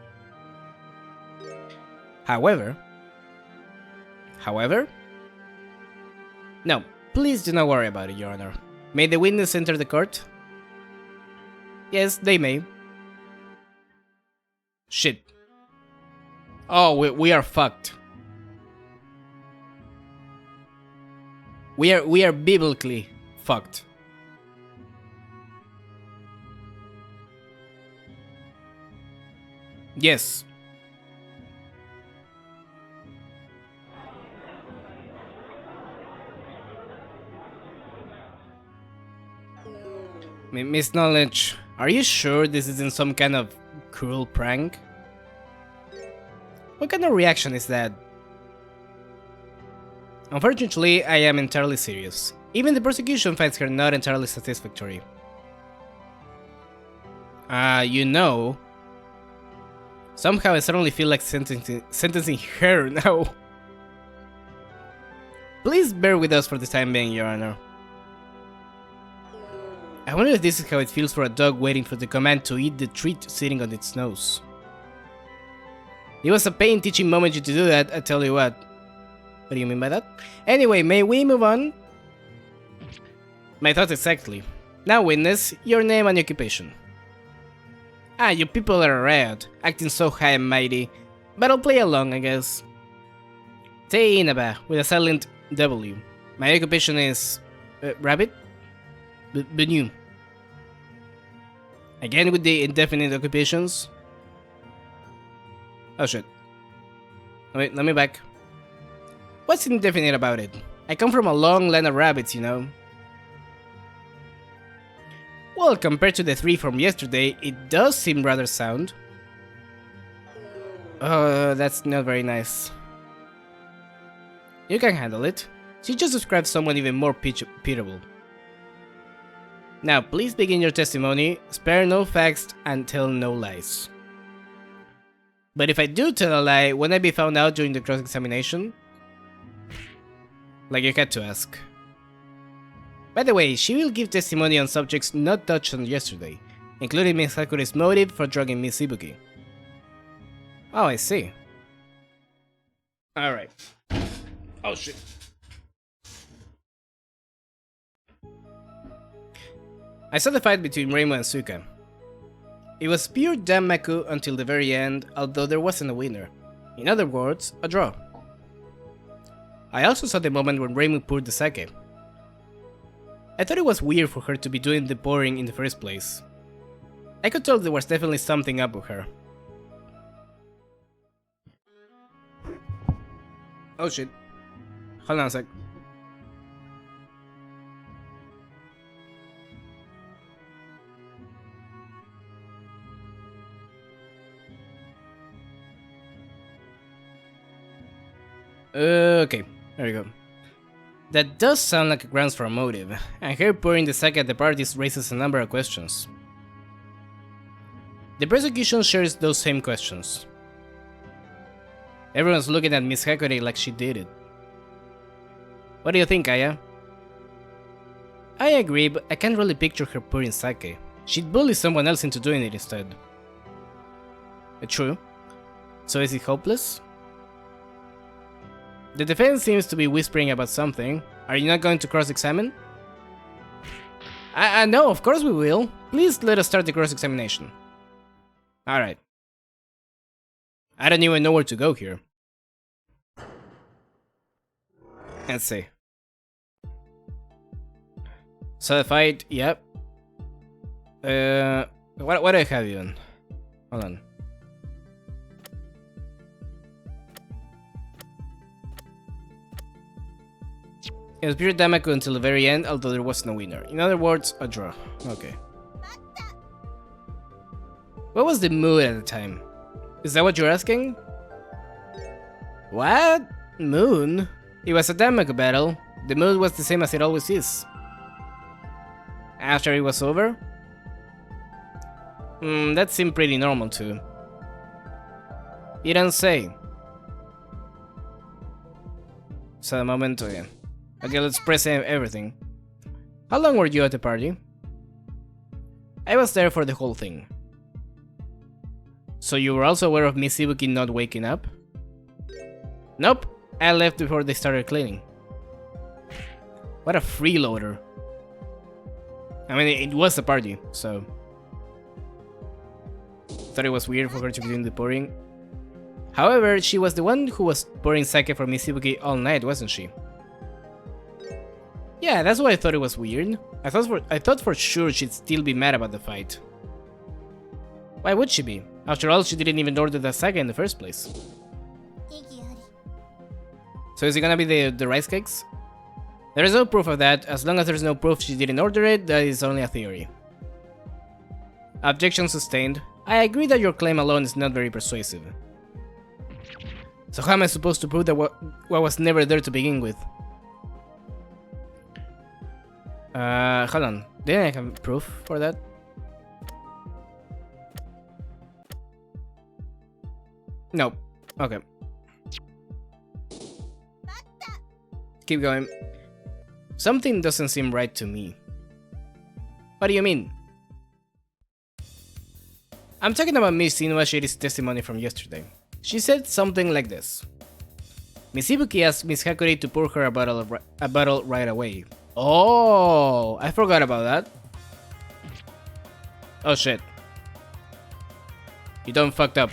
However? No, please do not worry about it, Your Honor. May the witness enter the court? Yes, they may. Shit. Oh, we are fucked. We are biblically fucked. Yes. Miss Knowledge, are you sure this isn't some kind of cruel prank? What kind of reaction is that? Unfortunately, I am entirely serious. Even the prosecution finds her not entirely satisfactory. You know... Somehow I suddenly feel like sentencing her now. Please bear with us for the time being, Your Honor. I wonder if this is how it feels for a dog waiting for the command to eat the treat sitting on its nose. It was a pain teaching Momoji to do that, I tell you what. What do you mean by that? Anyway, may we move on? My thoughts exactly. Now witness, your name and occupation. Ah, you people are red, acting so high and mighty, but I'll play along, I guess. Tei Inaba, with a silent W. My occupation is... rabbit? Benu. Again with the indefinite occupations? Oh shit. Let me back. What's indefinite about it? I come from a long line of rabbits, you know. Well, compared to the 3 from yesterday, it does seem rather sound. Oh, that's not very nice. You can handle it. She just described someone even more pitiable. Now, please begin your testimony, spare no facts, and tell no lies. But if I do tell a lie, won't I be found out during the cross-examination? Like you had to ask. By the way, she will give testimony on subjects not touched on yesterday, including Miss Hakure's motive for drugging Miss Ibuki. Oh, I see. Alright. Oh shit. I saw the fight between Reimu and Suika. It was pure Danmaku until the very end, although there wasn't a winner. In other words, a draw. I also saw the moment when Reimu poured the sake. I thought it was weird for her to be doing the pouring in the first place. I could tell there was definitely something up with her. Oh shit. Hold on a sec. Okay, there we go. That does sound like a grounds for a motive, and her pouring the sake at the parties raises a number of questions. The prosecution shares those same questions. Everyone's looking at Miss Hakure like she did it. What do you think, Aya? I agree, but I can't really picture her pouring sake. She'd bully someone else into doing it instead. True. So is it hopeless? The defense seems to be whispering about something. Are you not going to cross-examine? No, of course we will. Please let us start the cross-examination. Alright. I don't even know where to go here. Let's see. So the fight, yep. What do I have even? Hold on. It was pure Danmaku until the very end, although there was no winner. In other words, a draw. Okay. What was the mood at the time? Is that what you're asking? What? Mood? It was a Danmaku battle. The mood was the same as it always is. After it was over? That seemed pretty normal too. You don't say. So a moment again. Okay, let's press everything. How long were you at the party? I was there for the whole thing. So you were also aware of Miss Ibuki not waking up? Nope, I left before they started cleaning. What a freeloader. I mean, it was a party, so... Thought it was weird for her to be doing the pouring. However, she was the one who was pouring sake for Miss Ibuki all night, wasn't she? Yeah, that's why I thought it was weird. I thought for sure she'd still be mad about the fight. Why would she be? After all, she didn't even order the sake in the first place. So is it gonna be the rice cakes? There is no proof of that. As long as there's no proof she didn't order it, that is only a theory. Objection sustained. I agree that your claim alone is not very persuasive. So how am I supposed to prove that what was never there to begin with? Hold on. Didn't I have proof for that? No. Okay. Keep going. Something doesn't seem right to me. What do you mean? I'm talking about Miss Inuashiri's testimony from yesterday. She said something like this. Miss Ibuki asked Miss Hakure to pour her a bottle right away. Oh, I forgot about that. Oh shit. You done fucked up.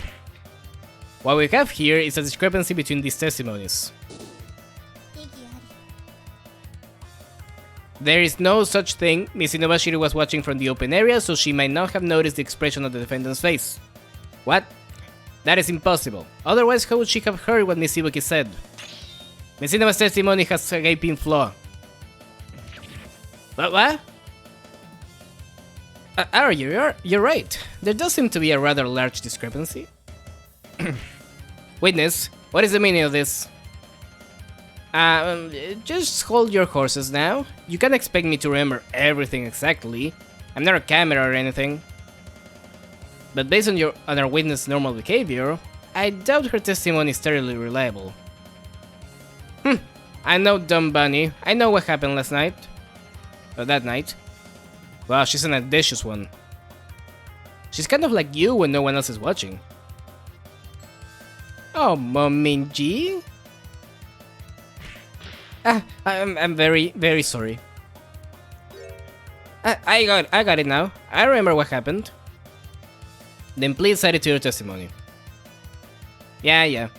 What we have here is a discrepancy between these testimonies. There is no such thing. Miss Inobashiri was watching from the open area, so she might not have noticed the expression of the defendant's face. What? That is impossible. Otherwise, how would she have heard what Miss Ibuki said? Miss Inama's testimony has a gaping flaw. What? You're right. There does seem to be a rather large discrepancy. Witness, what is the meaning of this? Just hold your horses now. You can't expect me to remember everything exactly. I'm not a camera or anything. But based on our witness' normal behavior, I doubt her testimony is terribly reliable. I know, dumb bunny. I know what happened last night. Or that night. Wow, she's an audacious one. She's kind of like you when no one else is watching. Oh, Mominji? I'm very, very sorry. I got it now. I remember what happened. Then please add it to your testimony. Yeah.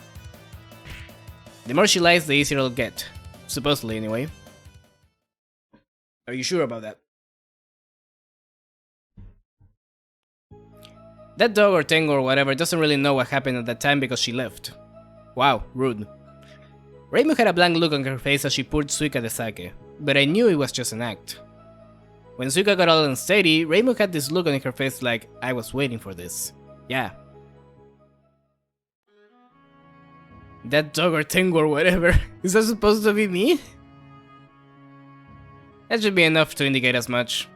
The more she lies, the easier it'll get. Supposedly, anyway. Are you sure about that? That dog or Tengu or whatever doesn't really know what happened at that time because she left. Wow, rude. Reimu had a blank look on her face as she poured Suika the sake, but I knew it was just an act. When Suika got all unsteady, Reimu had this look on her face like, I was waiting for this. Yeah. That dog or Tengu or whatever, is that supposed to be me? That should be enough to indicate as much.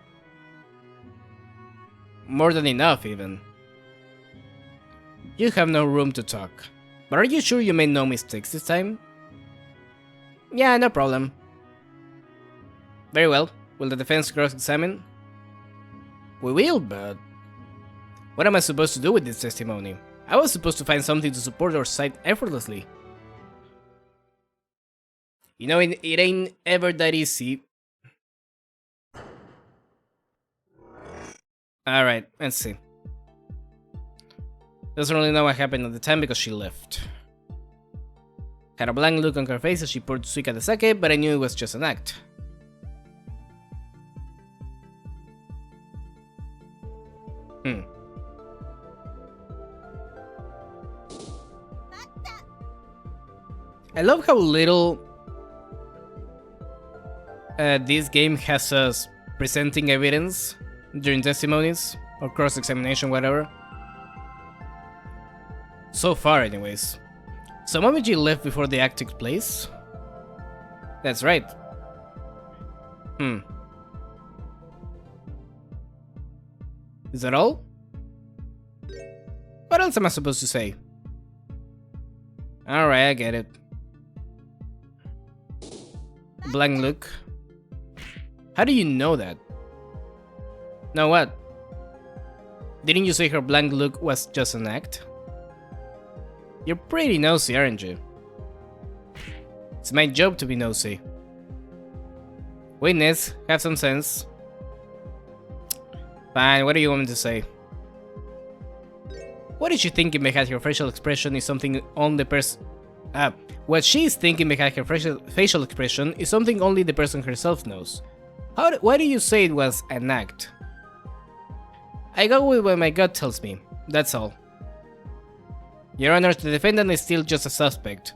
More than enough, even. You have no room to talk. But are you sure you made no mistakes this time? Yeah, no problem. Very well. Will the defense cross-examine? We will, but... What am I supposed to do with this testimony? I was supposed to find something to support our side effortlessly. You know, it ain't ever that easy. Alright, let's see. Doesn't really know what happened at the time because she left. Had a blank look on her face as she poured Suika the sake, but I knew it was just an act. I love how little this game has us presenting evidence during testimonies or cross-examination, whatever. So far, anyways. So Momiji left before the act took place? That's right. Is that all? What else am I supposed to say? Alright, I get it. Blank look. How do you know that? Now what? Didn't you say her blank look was just an act? You're pretty nosy, aren't you? It's my job to be nosy. Witness, have some sense. Fine, what do you want me to say? What is she thinking behind her facial expression is something on the person... what she's thinking behind her facial expression is something only the person herself knows. Why do you say it was an act? I go with what my gut tells me, that's all. Your Honor, the defendant is still just a suspect.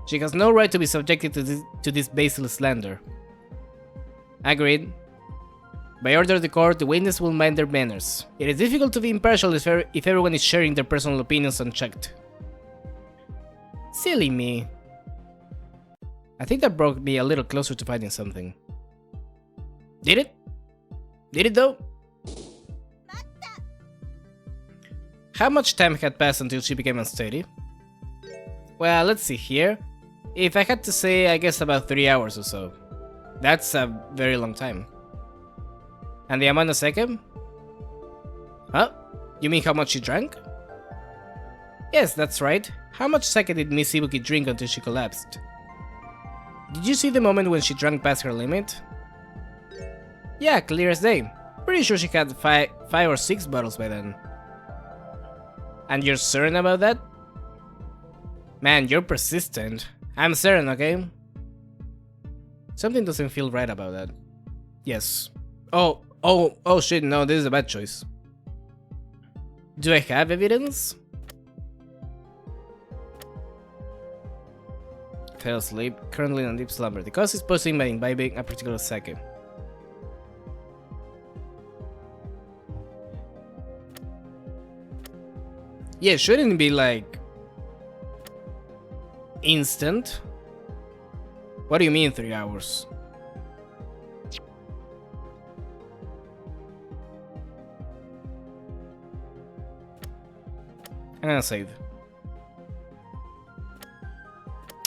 She has no right to be subjected to this baseless slander. Agreed. By order of the court, the witness will mind their manners. It is difficult to be impartial if everyone is sharing their personal opinions unchecked. Silly me. I think that brought me a little closer to finding something. Did it? Did it though? How much time had passed until she became unsteady? Well, let's see here. If I had to say, I guess about 3 hours or so. That's a very long time. And the amount of sake? Huh? You mean how much she drank? Yes, that's right. How much sake did Miss Ibuki drink until she collapsed? Did you see the moment when she drank past her limit? Yeah, clear as day. Pretty sure she had 5 or 6 bottles by then. And you're certain about that? Man, you're persistent. I'm certain, okay? Something doesn't feel right about that. Yes. Oh shit, no, this is a bad choice. Do I have evidence? fell asleep, currently in a deep slumber. The cause is posing by imbibing a particular sake. Yeah, shouldn't it be like instant? What do you mean 3 hours? I'm gonna save.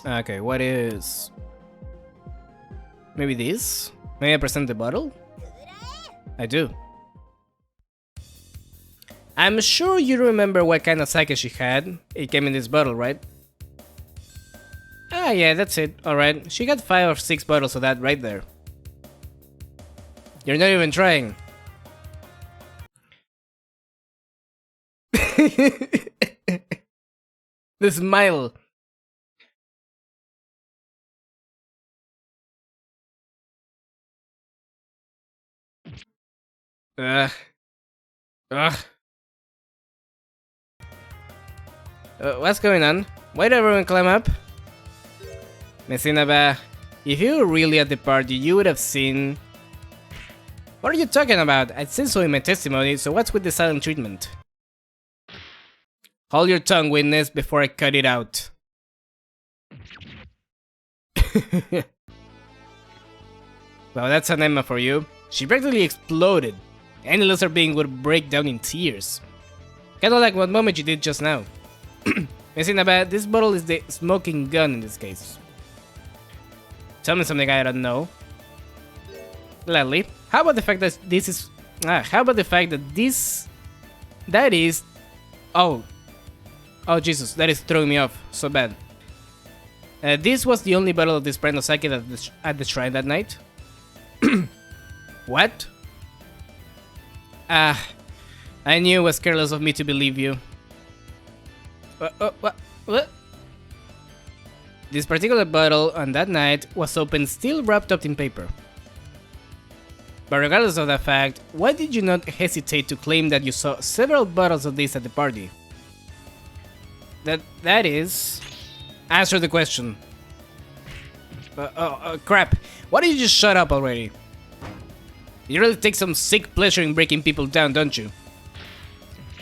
Okay, what is... Maybe this? May I present the bottle? I do. I'm sure you remember what kind of sake she had. It came in this bottle, right? Ah, yeah, that's it. Alright, she got 5 or 6 bottles of that right there. You're not even trying. The smile. Ugh. What's going on? Why did everyone climb up? Messinaba, if you were really at the party, you would have seen... What are you talking about? I said so in my testimony, so what's with the silent treatment? Hold your tongue, witness, before I cut it out. Well, that's an Emma for you. She practically exploded. Any lesser being would break down in tears. Kinda like what moment you did just now. Messinaba, this bottle is the smoking gun in this case. Tell me something I don't know. Gladly. How about the fact that this is... how about the fact that this... That is... Oh, Jesus, that is throwing me off so bad. This was the only bottle of this brand of sake at the shrine that night. What? I knew it was careless of me to believe you. What? This particular bottle on that night was opened still wrapped up in paper. But regardless of that fact, why did you not hesitate to claim that you saw several bottles of this at the party? That is... Answer the question. Crap. Why don't you just shut up already? You really take some sick pleasure in breaking people down, don't you?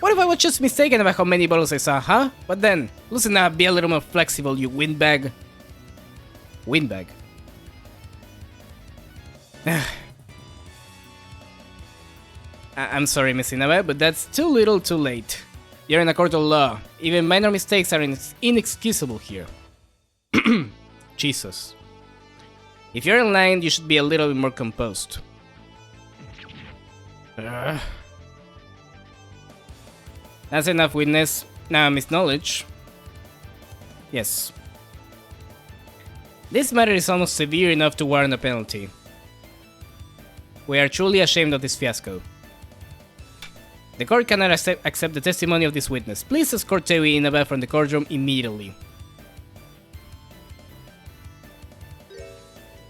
What if I was just mistaken about how many bottles I saw, huh? But then, listen up, be a little more flexible, you windbag. Windbag. I'm sorry, Miss Inabe, but that's too little too late. You're in a court of law. Even minor mistakes are inexcusable here. Jesus. If you're in line, you should be a little bit more composed. That's enough, witness. Now, Miss Knowledge. Yes. This matter is almost severe enough to warrant a penalty. We are truly ashamed of this fiasco. The court cannot accept the testimony of this witness. Please escort Tewi Inaba from the courtroom immediately.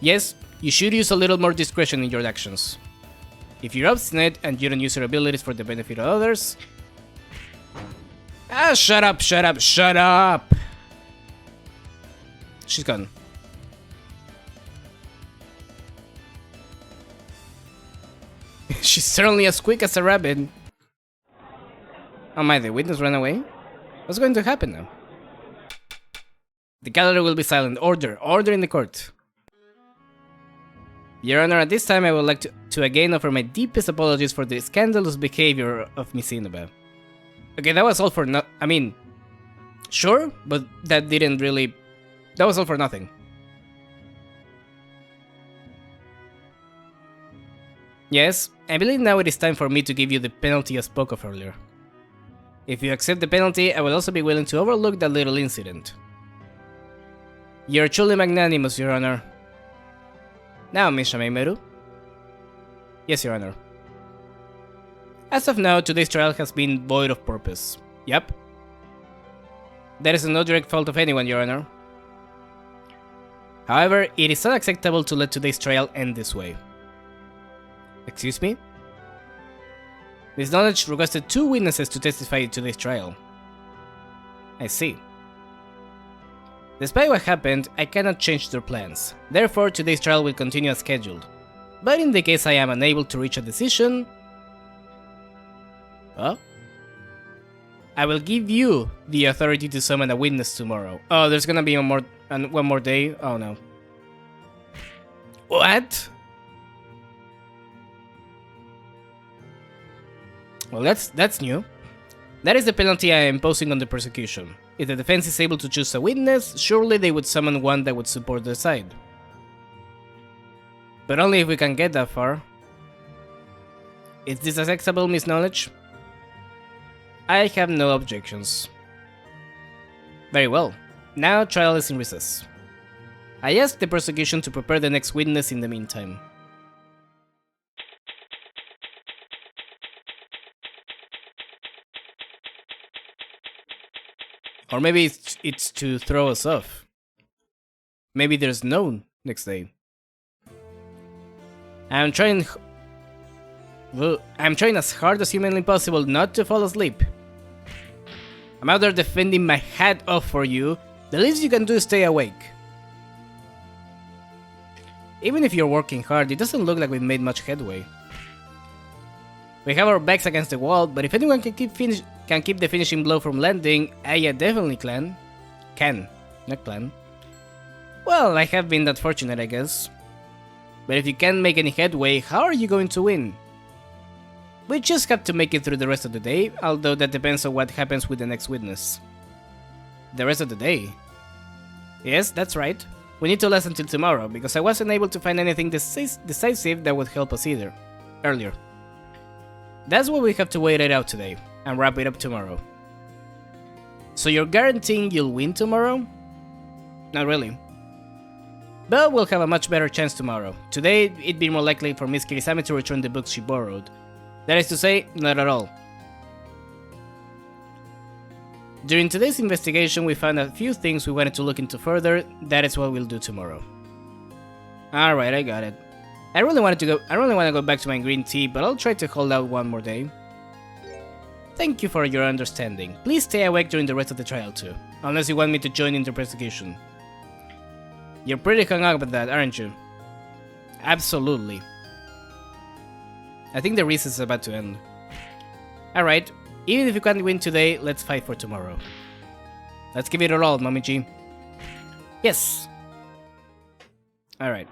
Yes, you should use a little more discretion in your actions. If you're obstinate and you don't use your abilities for the benefit of others... shut up, shut up, shut up! She's gone. She's certainly as quick as a rabbit. Oh my, the witness ran away? What's going to happen now? The gallery will be silent. Order! Order in the court! Your Honor, at this time I would like to again offer my deepest apologies for the scandalous behavior of Miss Inaba. Okay, that was all for I mean... Sure, but that didn't really... That was all for nothing. Yes, I believe now it is time for me to give you the penalty I spoke of earlier. If you accept the penalty, I will also be willing to overlook that little incident. You're truly magnanimous, Your Honor. Now, Miss Shameimeru. Yes, Your Honor. As of now, today's trial has been void of purpose. Yep. That is no direct fault of anyone, Your Honor. However, it is unacceptable to let today's trial end this way. Excuse me? Miss Knowledge requested 2 witnesses to testify in today's trial. I see. Despite what happened, I cannot change their plans. Therefore, today's trial will continue as scheduled. But in the case I am unable to reach a decision... Well, I will give you the authority to summon a witness tomorrow. Oh, there's gonna be one more day? Oh no. What? Well, that's new. That is the penalty I am imposing on the prosecution. If the defense is able to choose a witness, surely they would summon one that would support their side. But only if we can get that far. Is this acceptable, Miss Knowledge? I have no objections. Very well. Now trial is in recess. I ask the prosecution to prepare the next witness in the meantime. Or maybe it's to throw us off. Maybe there's no next day. I'm trying as hard as humanly possible not to fall asleep. I'm out there defending my hat off for you. The least you can do is stay awake. Even if you're working hard, it doesn't look like we've made much headway. We have our backs against the wall, but if anyone can keep the finishing blow from landing, I definitely can. Not plan. Well, I have been that fortunate, I guess. But if you can't make any headway, how are you going to win? We just have to make it through the rest of the day, although that depends on what happens with the next witness. The rest of the day? Yes, that's right. We need to last until tomorrow, because I wasn't able to find anything decisive that would help us earlier. That's why we have to wait it out today, and wrap it up tomorrow. So you're guaranteeing you'll win tomorrow? Not really. But we'll have a much better chance tomorrow. Today, it'd be more likely for Miss Kirisame to return the books she borrowed. That is to say, not at all. During today's investigation, we found a few things we wanted to look into further. That is what we'll do tomorrow. Alright, I got it. I really want to go back to my green tea, but I'll try to hold out one more day. Thank you for your understanding. Please stay awake during the rest of the trial too, unless you want me to join in the prosecution. You're pretty hung up with that, aren't you? Absolutely. I think the recess is about to end. Alright, even if you can't win today, let's fight for tomorrow. Let's give it a roll, Momiji. Yes! Alright.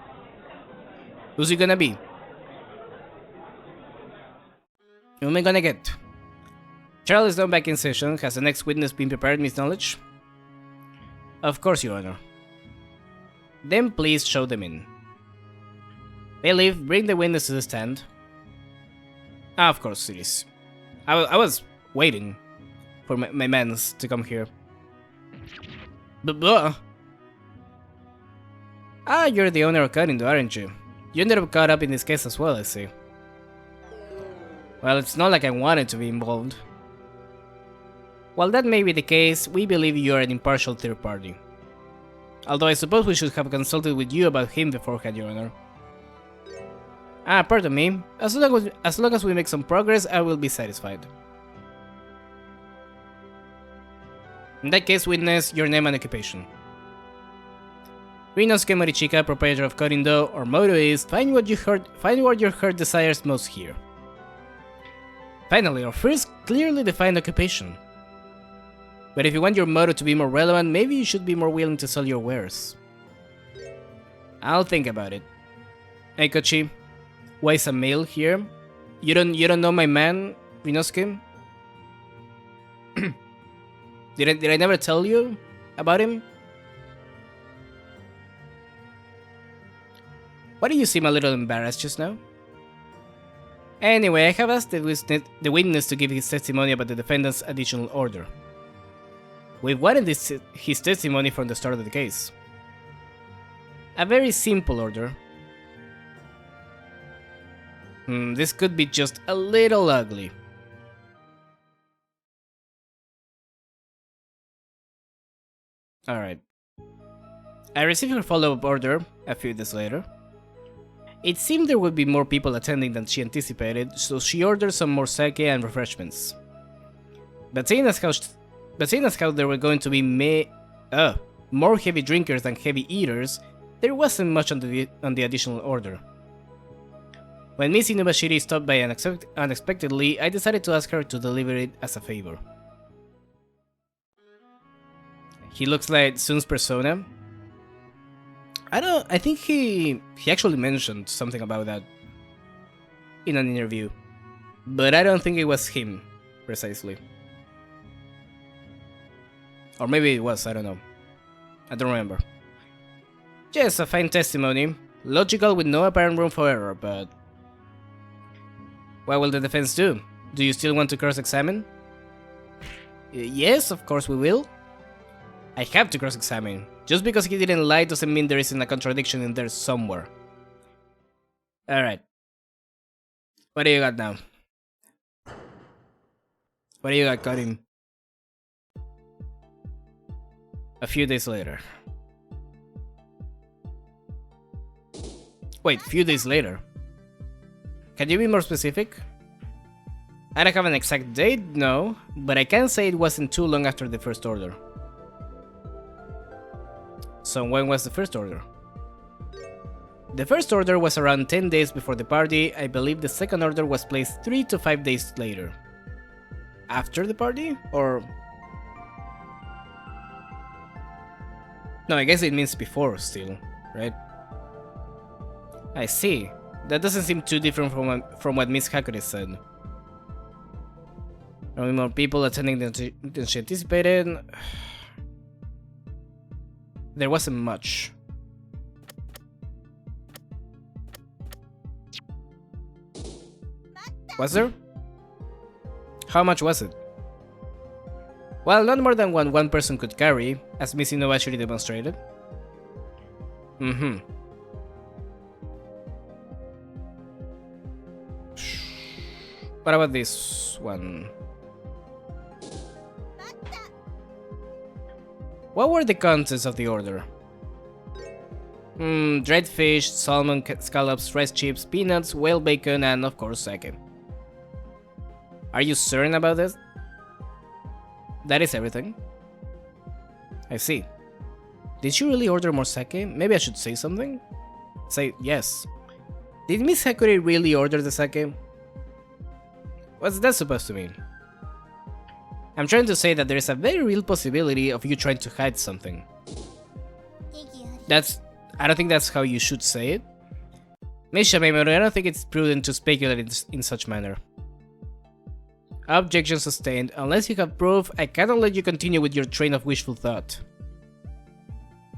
Who's it gonna be? Who am I gonna get? Trial is now back in session. Has the next witness been prepared, Miss Knowledge? Of course, Your Honor. Then please show them in. Bailiff, bring the witness to the stand. Ah, of course it is. I was waiting for my mans to come here. Ah, you're the owner of Karindo, aren't you? You ended up caught up in this case as well, I see. Well, it's not like I wanted to be involved. While that may be the case, we believe you are an impartial third party. Although I suppose we should have consulted with you about him beforehand, Your Honor. Ah, pardon me. As long as we make some progress, I will be satisfied. In that case, witness, your name and occupation. Rinosuke Morichika, proprietor of Korindo, our motto is find what your heart desires most here. Finally, our first clearly defined occupation. But if you want your motto to be more relevant, maybe you should be more willing to sell your wares. I'll think about it. Hey Kochi, why is a male here? You don't know my man, Rinosuke? Did I never tell you about him? Why do you seem a little embarrassed just now? Anyway, I have asked the witness to give his testimony about the defendant's additional order. We've wanted his testimony from the start of the case. A very simple order. This could be just a little ugly. Alright. I received her follow-up order a few days later. It seemed there would be more people attending than she anticipated, so she ordered some more sake and refreshments. But seeing as how there were going to be more heavy drinkers than heavy eaters, there wasn't much on the additional order. When Miss Inubashiri stopped by unexpectedly, I decided to ask her to deliver it as a favor. He looks like Sun's persona. I think he actually mentioned something about that in an interview. But I don't think it was him, precisely. Or maybe it was, I don't know. I don't remember. Yes, a fine testimony. Logical with no apparent room for error, but... What will the defense do? Do you still want to cross-examine? Yes, of course we will. I have to cross-examine. Just because he didn't lie doesn't mean there isn't a contradiction in there somewhere. Alright. What do you got now? What do you got, Karim? A few days later. Wait, few days later? Can you be more specific? I don't have an exact date, no, but I can say it wasn't too long after the first order. So when was the first order? The first order was around 10 days before the party. I believe the second order was placed 3 to 5 days later. After the party? Or... No, I guess it means before still, right? I see. That doesn't seem too different from what Miss Hakure said. Are more people attending than she anticipated? There wasn't much. Was there? How much was it? Well, not more than one person could carry, as Miss Inubashiri demonstrated. What about this one? What were the contents of the order? Dried fish, salmon, scallops, rice chips, peanuts, whale bacon, and of course sake. Are you certain about this? That is everything. I see. Did she really order more sake? Maybe I should say something? Say yes. Did Miss Hakure really order the sake? What's that supposed to mean? I'm trying to say that there is a very real possibility of you trying to hide something. I don't think that's how you should say it. Miss Shimemaru, I don't think it's prudent to speculate in such manner. Objection sustained. Unless you have proof, I cannot let you continue with your train of wishful thought.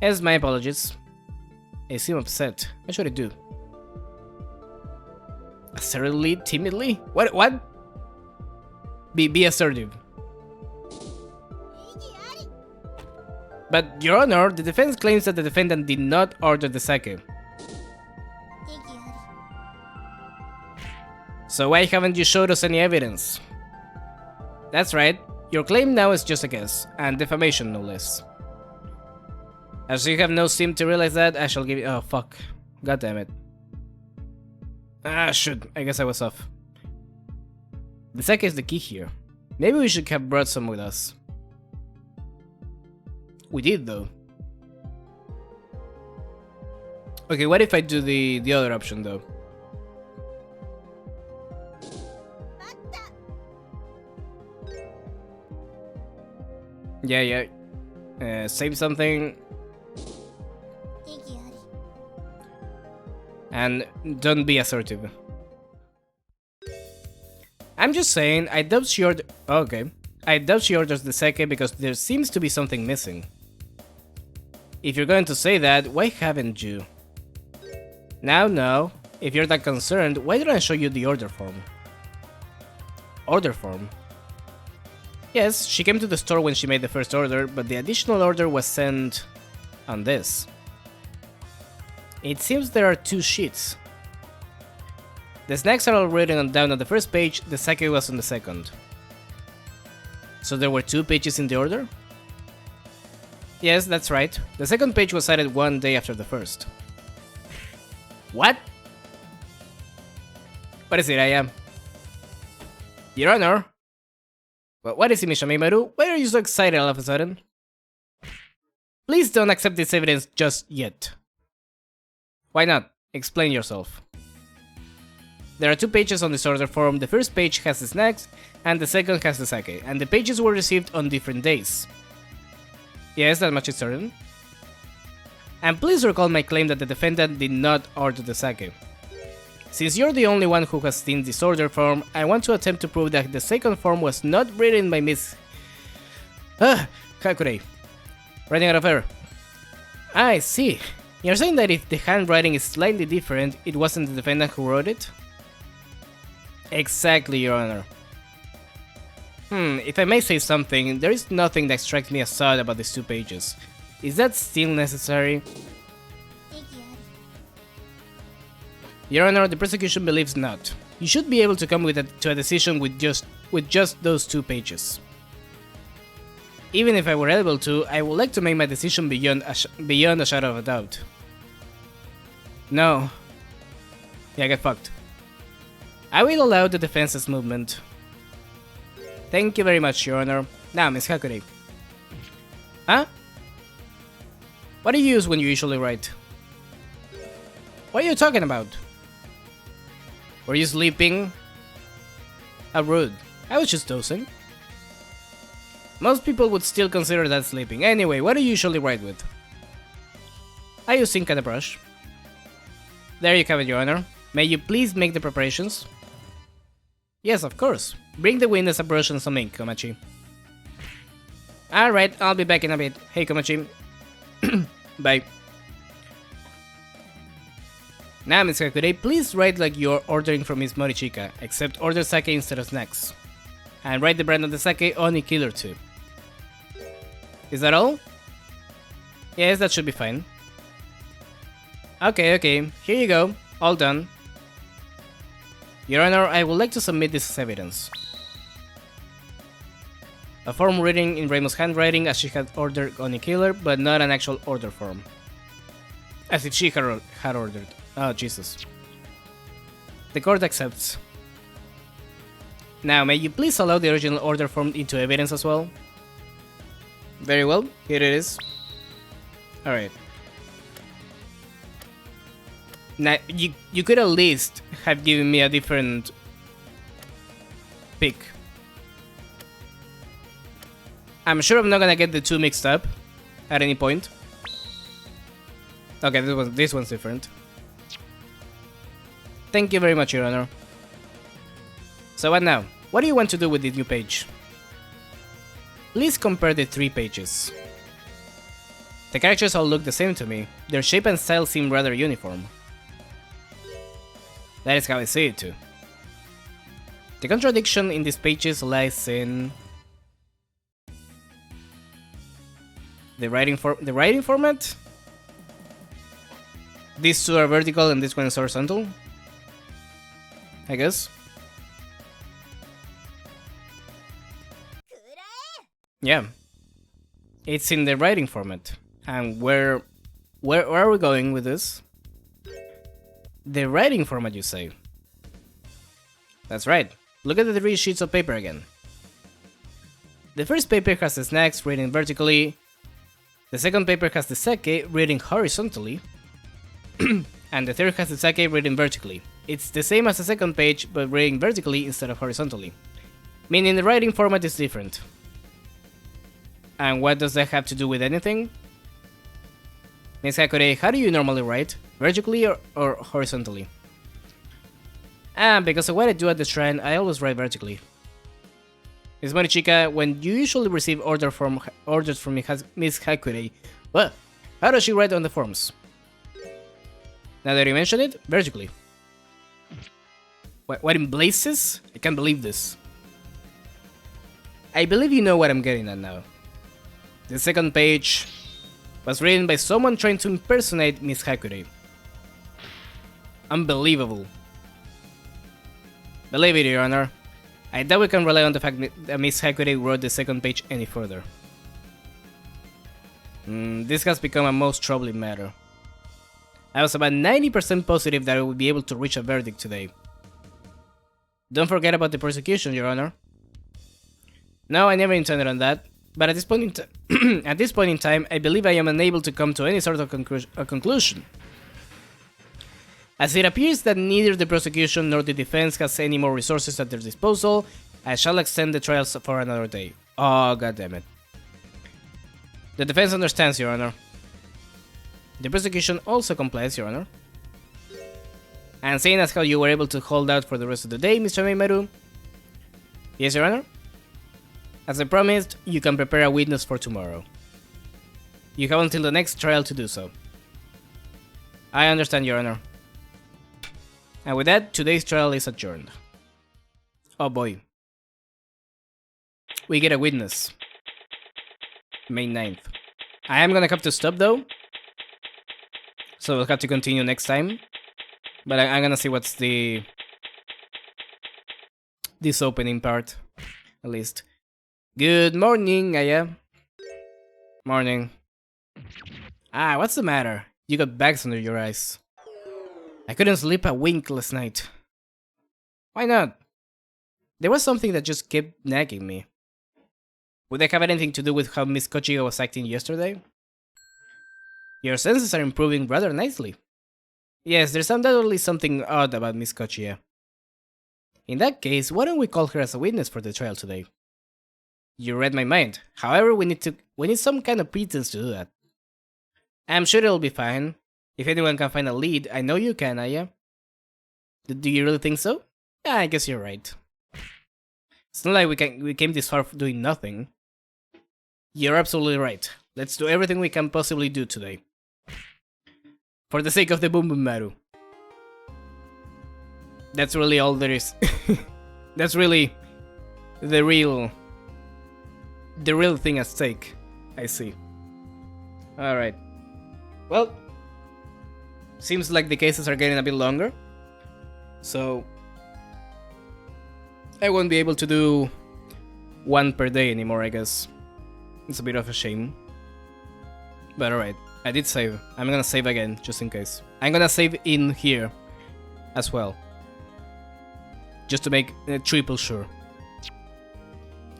Yes, my apologies. I seem upset. What should I do? Assertively? Timidly? What? Be assertive. But, Your Honor, the defense claims that the defendant did not order the sake. So why haven't you showed us any evidence? That's right. Your claim now is just a guess, and defamation no less. As you have no seem to realize that, I shall give you— oh fuck. God damn it. Ah, shoot. I guess I was off. The sake is the key here. Maybe we should have brought some with us. We did, though. Okay, what if I do the other option, though? Yeah. Save something. And don't be assertive. I'm just saying, I doubt she orders the sake because there seems to be something missing. If you're going to say that, why haven't you? Now, no. If you're that concerned, why didn't I show you the order form? Order form? Yes, she came to the store when she made the first order, but the additional order was sent on this. It seems there are 2 sheets. The snacks are all written down on the first page, the sake was on the second. So there were 2 pages in the order? Yes, that's right. The second page was added 1 day after the first. What? What is it, I am? Your Honor? What is it, Miss Shimemaru? Why are you so excited all of a sudden? Please don't accept this evidence just yet. Why not? Explain yourself. There are 2 pages on this order form. The first page has the snacks, and the second has the sake, and the pages were received on different days. Yes, that much is certain. And please recall my claim that the defendant did not order the sake. Since you're the only one who has seen this order form, I want to attempt to prove that the second form was not written by Miss Hakure. Writing out of error. I see. You're saying that if the handwriting is slightly different, it wasn't the defendant who wrote it? Exactly, Your Honor. If I may say something, there is nothing that strikes me as odd about these 2 pages. Is that still necessary? Your Honor, the prosecution believes not. You should be able to come to a decision with just those 2 pages. Even if I were able to, I would like to make my decision beyond a shadow of a doubt. No. Yeah, get fucked. I will allow the defense's movement. Thank you very much, Your Honor. Now, Miss Hakure. Huh? What do you use when you usually write? What are you talking about? Were you sleeping? How rude. I was just dozing. Most people would still consider that sleeping. Anyway, what do you usually write with? I use ink and a brush. There you have it, Your Honor. May you please make the preparations? Yes, of course. Bring the witness a brush and some ink, Komachi. Alright, I'll be back in a bit. Hey, Komachi. Bye. Now, Ms. Kakure, please write like you're ordering from Miss Morichika, except order sake instead of snacks. And write the brand of the sake Oni Killer 2. Is that all? Yes, that should be fine. Okay, here you go. All done. Your Honor, I would like to submit this as evidence. A form written in Reimu's handwriting as she had ordered Oni Killer, but not an actual order form. As if she had ordered. Oh, Jesus. The court accepts. Now, may you please allow the original order form into evidence as well? Very well, here it is. Alright. Now, you could at least have given me a different pick. I'm sure I'm not gonna get the 2 mixed up at any point. Okay, this one's different. Thank you very much, Your Honor. So what now? What do you want to do with this new page? Please compare the 3 pages. The characters all look the same to me. Their shape and style seem rather uniform. That is how I see it too. The contradiction in these pages lies in the writing format. These 2 are vertical and this one is horizontal, I guess. Yeah, it's in the writing format. And where are we going with this? The writing format, you say? That's right. Look at the 3 sheets of paper again. The first paper has the snacks written vertically. The second paper has the sake written horizontally. And the third has the sake written vertically. It's the same as the second page, but written vertically instead of horizontally. Meaning the writing format is different. And what does that have to do with anything? Ms. Hakure, how do you normally write? Vertically or horizontally? Because of what I do at the shrine, I always write vertically. Ms. Morichika, when you usually receive orders from Ms. Hakure, well, how does she write on the forms? Now that you mention it, vertically. What in blazes? I can't believe this. I believe you know what I'm getting at now. The second page was written by someone trying to impersonate Miss Hakure. Unbelievable. Believe it, Your Honor. I doubt we can rely on the fact that Miss Hakure wrote the second page any further. This has become a most troubling matter. I was about 90% positive that I would be able to reach a verdict today. Don't forget about the prosecution, Your Honor. No, I never intended on that. But at this point in at this point in time, I believe I am unable to come to any sort of conclusion. As it appears that neither the prosecution nor the defense has any more resources at their disposal, I shall extend the trials for another day. Oh, goddammit. The defense understands, Your Honor. The prosecution also complies, Your Honor. And seeing as how you were able to hold out for the rest of the day, Mr. Meimaru. Yes, Your Honor? As I promised, you can prepare a witness for tomorrow. You have until the next trial to do so. I understand, Your Honor. And with that, today's trial is adjourned. Oh boy. We get a witness. May 9th. I am gonna have to stop though. So we'll have to continue next time. But I'm gonna see what's this opening part. At least. Good morning, Aya. Morning. Ah, what's the matter? You got bags under your eyes. I couldn't sleep a wink last night. Why not? There was something that just kept nagging me. Would that have anything to do with how Miss Kochiga was acting yesterday? Your senses are improving rather nicely. Yes, there's undoubtedly something odd about Miss Kochiga. In that case, why don't we call her as a witness for the trial today? You read my mind. However, we need some kind of pretense to do that. I'm sure it'll be fine. If anyone can find a lead, I know you can, Aya. Do you really think so? Yeah, I guess you're right. It's not like we came this far doing nothing. You're absolutely right. Let's do everything we can possibly do today. For the sake of the Boom Boom Maru. That's really all there is. That's really the real thing at stake. I see. Alright. Well, seems like the cases are getting a bit longer. So I won't be able to do one per day anymore, I guess. It's a bit of a shame. But alright, I did save. I'm gonna save again, just in case. I'm gonna save in here as well. Just to make triple sure.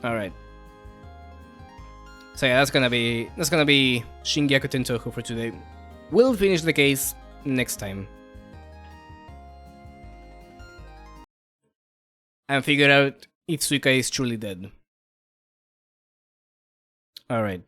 Alright. So yeah, that's gonna be Shin Gyakuten Touhou for today. We'll finish the case next time. And figure out if Suika is truly dead. Alright.